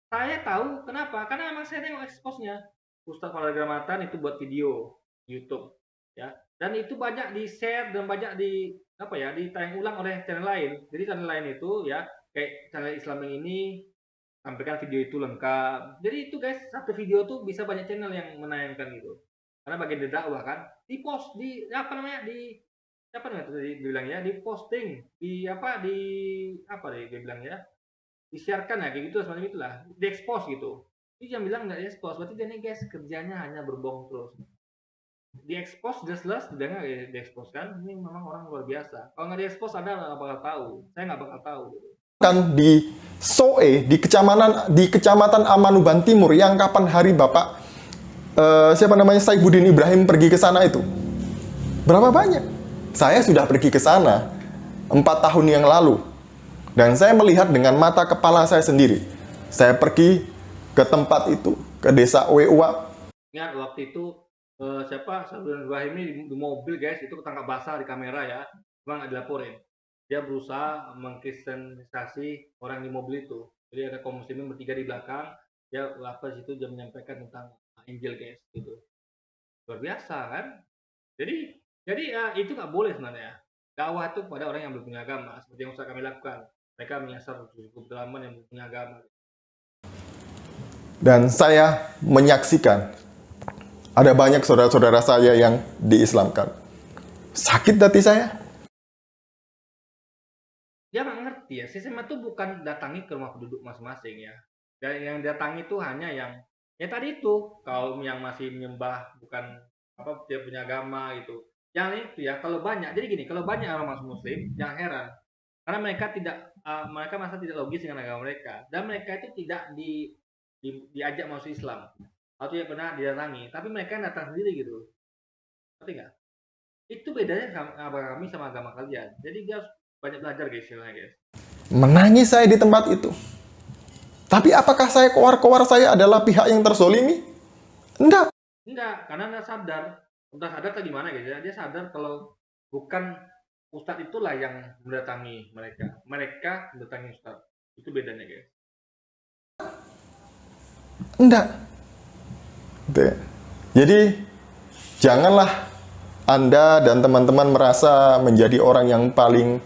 S1: Saya tahu kenapa? Karena emang saya tengok eksposnya. Ustadz Padang Kehormatan itu buat video YouTube ya. Dan itu banyak di-share dan banyak ditayang ulang oleh channel lain. Jadi channel lain itu ya kayak channel Islam yang ini sampaikan video itu lengkap. Jadi itu, guys, satu video tuh bisa banyak channel yang menayangkan gitu. Karena bagian dari dakwah kan, di post di apa namanya di apa namanya tadi dibilang ya, di posting, di dia bilang ya, di-sharekan ya kayak gitu semacam itulah, di-expose gitu. Ini yang bilang nggak di-expose, berarti dia nih, guys, kerjanya hanya berbohong terus. Di-expose jelas-jelas dia nggak di-expose kan, ini memang orang luar biasa. Kalau nggak di-expose Anda nggak bakal tahu, saya nggak bakal tahu gitu.
S3: kan di Soe, di kecamatan Amanuban Timur, yang kapan hari Bapak Saifuddin Ibrahim pergi ke sana itu? Berapa banyak? Saya sudah pergi ke sana 4 tahun yang lalu, dan saya melihat dengan mata kepala saya sendiri. Saya pergi ke tempat itu, ke desa Weua.
S1: Ingat waktu itu Saifuddin Ibrahim ini di mobil, guys, itu ketangkap basah di kamera ya, cuma nggak dilaporin. Dia berusaha mengkristenisasi orang di mobil itu. Jadi ada kaum muslimin bertiga di belakang, dia situ dia menyampaikan tentang Injil, guys, gitu. Luar biasa kan? Jadi itu nggak boleh sebenarnya. Dakwah itu kepada orang yang belum punya agama, seperti yang kami lakukan. Mereka menyasar suku pedalaman yang belum punya agama.
S3: Dan saya menyaksikan ada banyak saudara-saudara saya yang diislamkan. Sakit hati saya.
S1: Dia nggak ngerti ya, sistem itu bukan datangi ke rumah penduduk masing-masing ya. Dan yang datangi itu hanya yang tadi itu kaum yang masih menyembah bukan dia punya agama gitu. Yang itu ya, kalau banyak, jadi gini, kalau banyak orang masuk muslim jangan heran, karena mereka merasa tidak logis dengan agama mereka, dan mereka itu tidak diajak masuk Islam atau tidak pernah didatangi, tapi mereka datang sendiri gitu. Ngerti nggak? Itu bedanya agama kami sama agama kalian. Jadi dia harus banyak belajar, guys, guys.
S3: Menangis saya di tempat itu. Tapi apakah saya kowar-kowar saya adalah pihak yang terzolimi? Enggak,
S1: karena Anda sadar. Udah sadar atau gimana, guys? Dia sadar kalau bukan Ustadz itulah yang mendatangi mereka. Mereka mendatangi Ustadz. Itu bedanya, guys.
S3: enggak. Jadi, janganlah Anda dan teman-teman merasa menjadi orang yang paling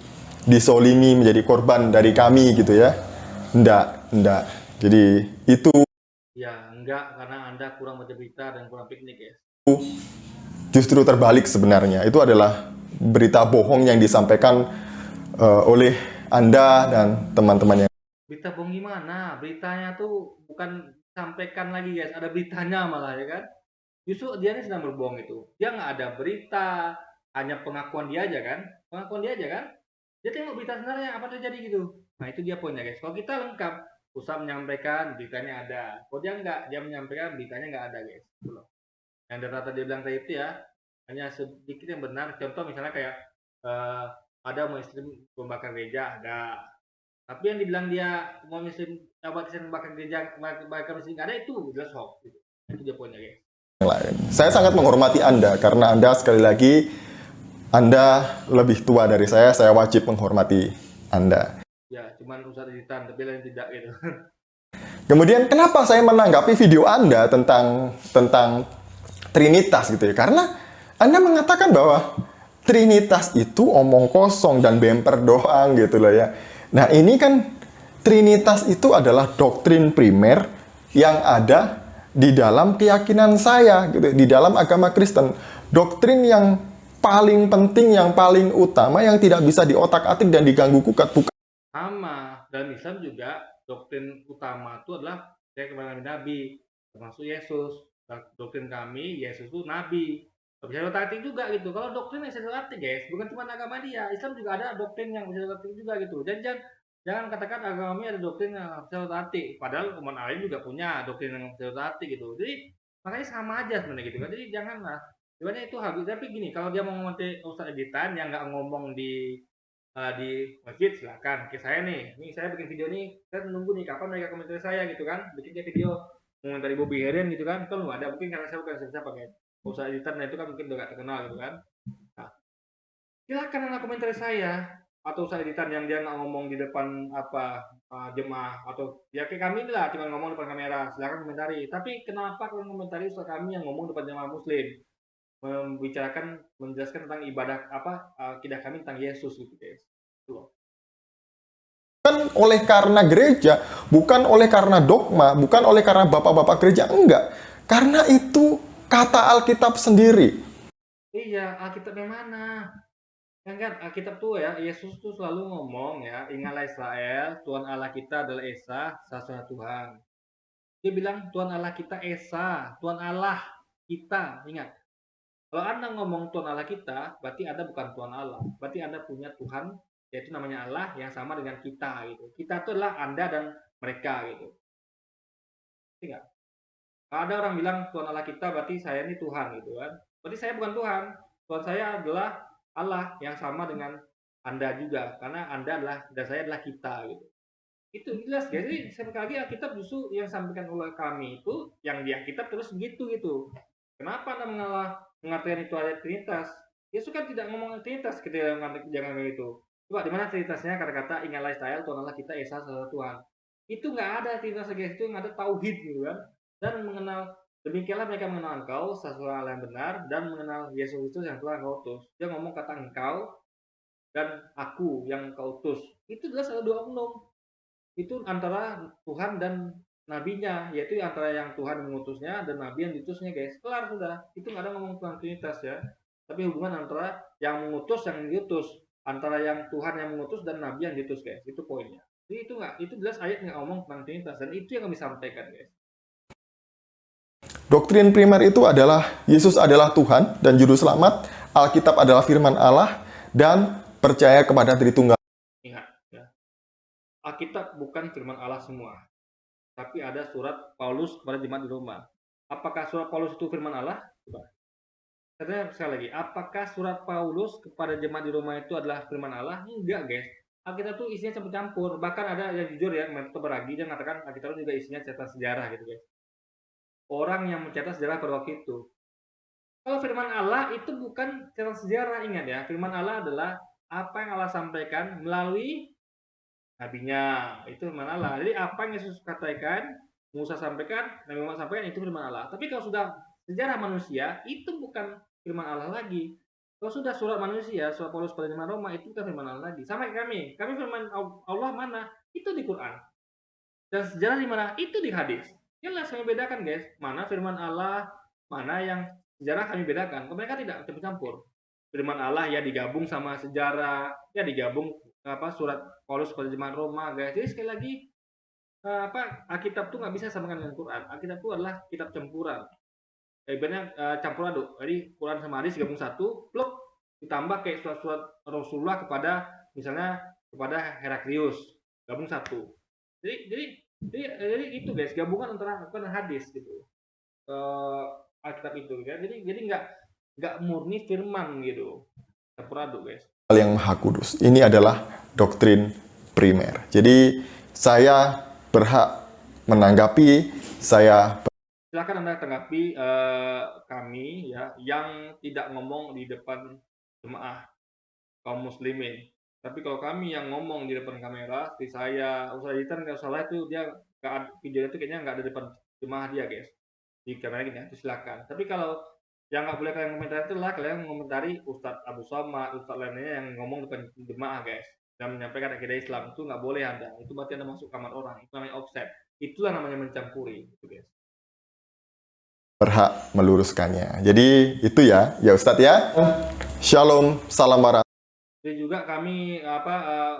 S3: disolimi, menjadi korban dari kami gitu ya. Enggak. Jadi itu
S1: Ya, enggak, karena Anda kurang baca berita dan kurang piknik, guys.
S3: justru terbalik sebenarnya. Itu adalah berita bohong yang disampaikan oleh Anda dan teman-teman yang
S1: Berita bohong gimana? Beritanya tuh bukan sampaikan lagi, guys. Ada beritanya malah, ya kan? Justru dia ini sedang berbohong itu. Dia nggak ada berita, hanya pengakuan dia aja kan? Pengakuan dia aja kan? Dia tengok berita sebenarnya apa terjadi gitu. Nah, itu dia poinnya, guys. Kalau kita lengkap, Ustaz menyampaikan beritanya ada. Kalau dia enggak, dia menyampaikan beritanya nggak ada, guys. Gitu loh. Yang data dia bilang tadi itu ya, hanya sedikit yang benar. Contoh misalnya kayak ada muslim membakar gereja, ada. Tapi yang dibilang dia mau muslim bakar gereja, bakar muslim nggak ada, itu jelas hoax. Gitu. Itu dia poinnya, guys.
S3: lain. Saya sangat menghormati Anda karena Anda sekali lagi Anda lebih tua dari saya wajib menghormati Anda.
S1: Ya, cuman Ustaz editan, tapi lain tidak gitu.
S3: Kemudian kenapa saya menanggapi video Anda tentang Trinitas gitu ya? Karena Anda mengatakan bahwa Trinitas itu omong kosong dan bemper doang gitu loh ya. Nah, ini kan Trinitas itu adalah doktrin primer yang ada di dalam keyakinan saya gitu, di dalam agama Kristen. Doktrin yang paling penting, yang paling utama, yang tidak bisa diotak-atik dan diganggu-gugat, bukan.
S1: Sama, dan Islam juga doktrin utama itu adalah saya kepada Nabi, termasuk Yesus. Doktrin kami, Yesus itu Nabi. Bisa diotak-atik juga gitu. Kalau doktrin yang bisa diotak-atik, guys, bukan cuma agama dia. Islam juga ada doktrin yang bisa diotak-atik juga gitu. Jangan katakan agama kami ada doktrin yang bisa diotak-atik. Padahal umat lain juga punya doktrin yang bisa diotak-atik gitu. Jadi makanya sama aja sebenarnya gitu kan. Jadi janganlah, sebenarnya itu habis. Tapi gini, kalau dia mau ngonten Ustadz editan yang nggak ngomong di masjid, silakan. Kayak saya nih saya bikin video nih, saya menunggu nih kapan mereka komentar saya gitu kan, bikin dia video komentari Bobby Heren gitu kan, itu nggak ada, mungkin karena saya bukan siapa kayak Ustadz editan, nah itu kan mungkin udah gak terkenal gitu kan. Nah, silakan anak komentar saya atau Ustadz editan yang dia nggak ngomong di depan jemaah, atau ya kayak kami lah cuma ngomong depan kamera, silakan komentari. Tapi kenapa kalian komentari Ustadz kami yang ngomong depan jemaah muslim, menjelaskan tentang ibadah akidah kami tentang Yesus gitu guys. Itu loh.
S3: Bukan oleh karena gereja, bukan oleh karena dogma, bukan oleh karena bapak-bapak gereja, enggak. Karena itu kata Alkitab sendiri.
S1: Iya, Alkitab yang mana? Kan Alkitab tuh ya, Yesus tuh selalu ngomong ya, ingatlah Israel, Tuhan Allah kita adalah Esa, satu-satunya Tuhan. Dia bilang Tuhan Allah kita Esa, Tuhan Allah kita, ingat. Kalau Anda ngomong Tuhan Allah kita, berarti Anda bukan Tuhan Allah. Berarti Anda punya Tuhan, yaitu namanya Allah, yang sama dengan kita gitu. Kita itu adalah Anda dan mereka gitu. Ingat. Kalau ada orang bilang Tuhan Allah kita, berarti saya ini Tuhan gitu kan. Berarti saya bukan Tuhan. Tuhan saya adalah Allah yang sama dengan Anda juga. Karena Anda adalah, dan saya adalah kita gitu. Itu jelas ya. Jadi sekali lagi Alkitab justru yang sampaikan oleh kami itu, yang di Alkitab terus begitu gitu. Kenapa Anda mengartikan itu ayat Trinitas? Yesus kan tidak ngomong Trinitas ketika jangan begitu. Coba di mana Trinitasnya kata-kata ingatlah Israel, Tuhan Allah kita Esa satu Tuhan. Itu nggak ada Trinitas guys, itu nggak ada tauhid gitu kan. Dan demikianlah mereka mengenal engkau satu Allah yang benar, dan mengenal Yesus Kristus yang telah engkau utus. Dia ngomong kata engkau dan aku yang engkau utus. Itu jelas ada dua oknum. Itu antara Tuhan dan nabinya, yaitu antara yang Tuhan mengutusnya dan nabi yang diutusnya guys. Kelar sudah. Itu nggak ada ngomong tentang Trinitas ya. Tapi hubungan antara yang mengutus yang diutus, antara yang Tuhan yang mengutus dan nabi yang diutus guys. Itu poinnya. Jadi itu jelas ayat nggak ngomong tentang Trinitas, dan itu yang kami sampaikan guys.
S3: Doktrin primer itu adalah Yesus adalah Tuhan dan juru selamat, Alkitab adalah firman Allah, dan percaya kepada Tritunggal.
S1: Ingat ya. Alkitab bukan firman Allah semua. Tapi ada surat Paulus kepada jemaat di Roma. Apakah surat Paulus itu firman Allah? Coba. Katanya sekali lagi, apakah surat Paulus kepada jemaat di Roma itu adalah firman Allah? Enggak guys. Alkitab itu isinya campur-campur. Bahkan ada yang jujur ya, Metode Beragi, dia mengatakan Alkitab juga isinya catatan sejarah gitu guys. Orang yang mencatat sejarah pada waktu itu. Kalau firman Allah itu bukan catatan sejarah, ingat ya. Firman Allah adalah apa yang Allah sampaikan melalui nabinya, itu firman Allah. Jadi apa yang Yesus katakan, Musa sampaikan, Nabi Muhammad sampaikan, itu firman Allah. Tapi kalau sudah sejarah manusia, itu bukan firman Allah lagi. Kalau sudah surat manusia, surat Paulus pada jemaat Roma, itu bukan firman Allah lagi. Sama kayak kami firman Allah mana? Itu di Quran. Dan sejarah di mana? Itu di hadis. Jelas kami bedakan guys, mana firman Allah, mana yang sejarah kami bedakan. Mereka tidak campur-campur. Firman Allah ya digabung sama sejarah, ya digabung surat Paulus pada jemaat Roma guys. Jadi sekali lagi Alkitab tuh nggak bisa samakan dengan Quran. Alkitab itu adalah kitab campuran. Ibaratnya campur aduk. Jadi Quran sama hadis gabung satu, pluk, ditambah kayak surat-surat Rasulullah kepada misalnya kepada Heraklius, gabung satu. Jadi itu guys, gabungan antara Quran dan hadis gitu. Alkitab itu kan. Jadi nggak murni firman gitu. Campur aduk guys.
S3: Yang Maha Kudus. Ini adalah doktrin primer. Jadi saya berhak menanggapi,
S1: silakan Anda tanggapi kami ya yang tidak ngomong di depan jemaah kaum muslimin. Tapi kalau kami yang ngomong di depan kamera, seperti saya, Ustadz Editan nggak salah itu dia videonya itu kayaknya nggak ada di depan jemaah dia guys. Di kamera gini, itu silakan. Tapi kalau yang nggak boleh kalian komentari itu lah kalian mengomentari Ustadz Abu Somad, Ustadz lainnya yang ngomong depan jemaah guys, dan menyampaikan akidah Islam, itu nggak boleh Anda. Itu berarti Anda masuk kamar orang. Itu namanya offset. Itulah namanya mencampuri, gitu guys.
S3: Berhak meluruskannya. Jadi itu ya Ustadz ya. Shalom, salam warahmatullahi.
S1: Jadi juga kami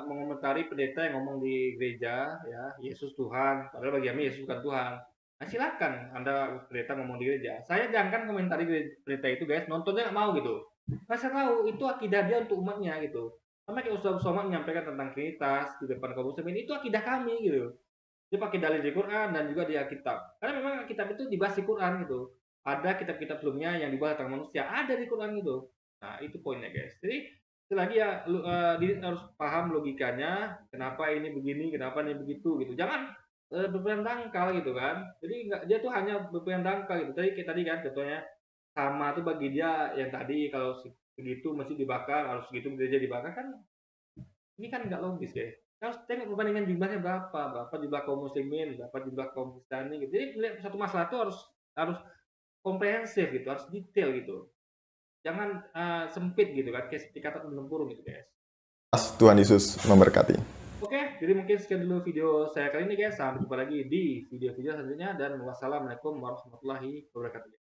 S1: mengomentari pendeta yang ngomong di gereja ya, Yesus Tuhan, padahal bagi kami Yesus bukan Tuhan. Nah, silakan Anda pendeta ngomong di gereja. Saya jangan komentari pendeta itu guys, nontonnya nggak mau gitu. Nah, saya tahu itu akidah dia untuk umatnya gitu. Sama kayak Ustaz Somad menyampaikan tentang Trinitas di depan kaum muslimin, itu akidah kami gitu. Dia pakai dalil di Quran dan juga di Alkitab. Karena memang Alkitab itu dibahas di Quran gitu. ada kitab-kitab sebelumnya yang dibahas tentang manusia, ada di Quran itu. Nah, itu poinnya guys. Jadi sekali lagi ya, Didit harus paham logikanya, kenapa ini begini, kenapa ini begitu gitu. Jangan berpikiran dangkal gitu kan. Jadi dia tuh hanya berpikiran dangkal gitu. Tadi kan contohnya sama tuh bagi dia yang tadi kalau segitu mesti dibakar, harus segitu gereja dibakar kan. Ini kan nggak logis guys. Harus tengok perbandingan jumlahnya berapa jumlah kaum muslimin, berapa jumlah kaum Kristiani gitu. Jadi melihat satu masalah itu harus komprehensif gitu, harus detail gitu. Jangan sempit gitu kan, kayak seperti kata dalam kurung gitu guys.
S3: Tuhan Yesus memberkati.
S1: Oke, jadi mungkin sekian dulu video saya kali ini guys. Sampai jumpa lagi di video-video selanjutnya dan wassalamualaikum warahmatullahi wabarakatuh.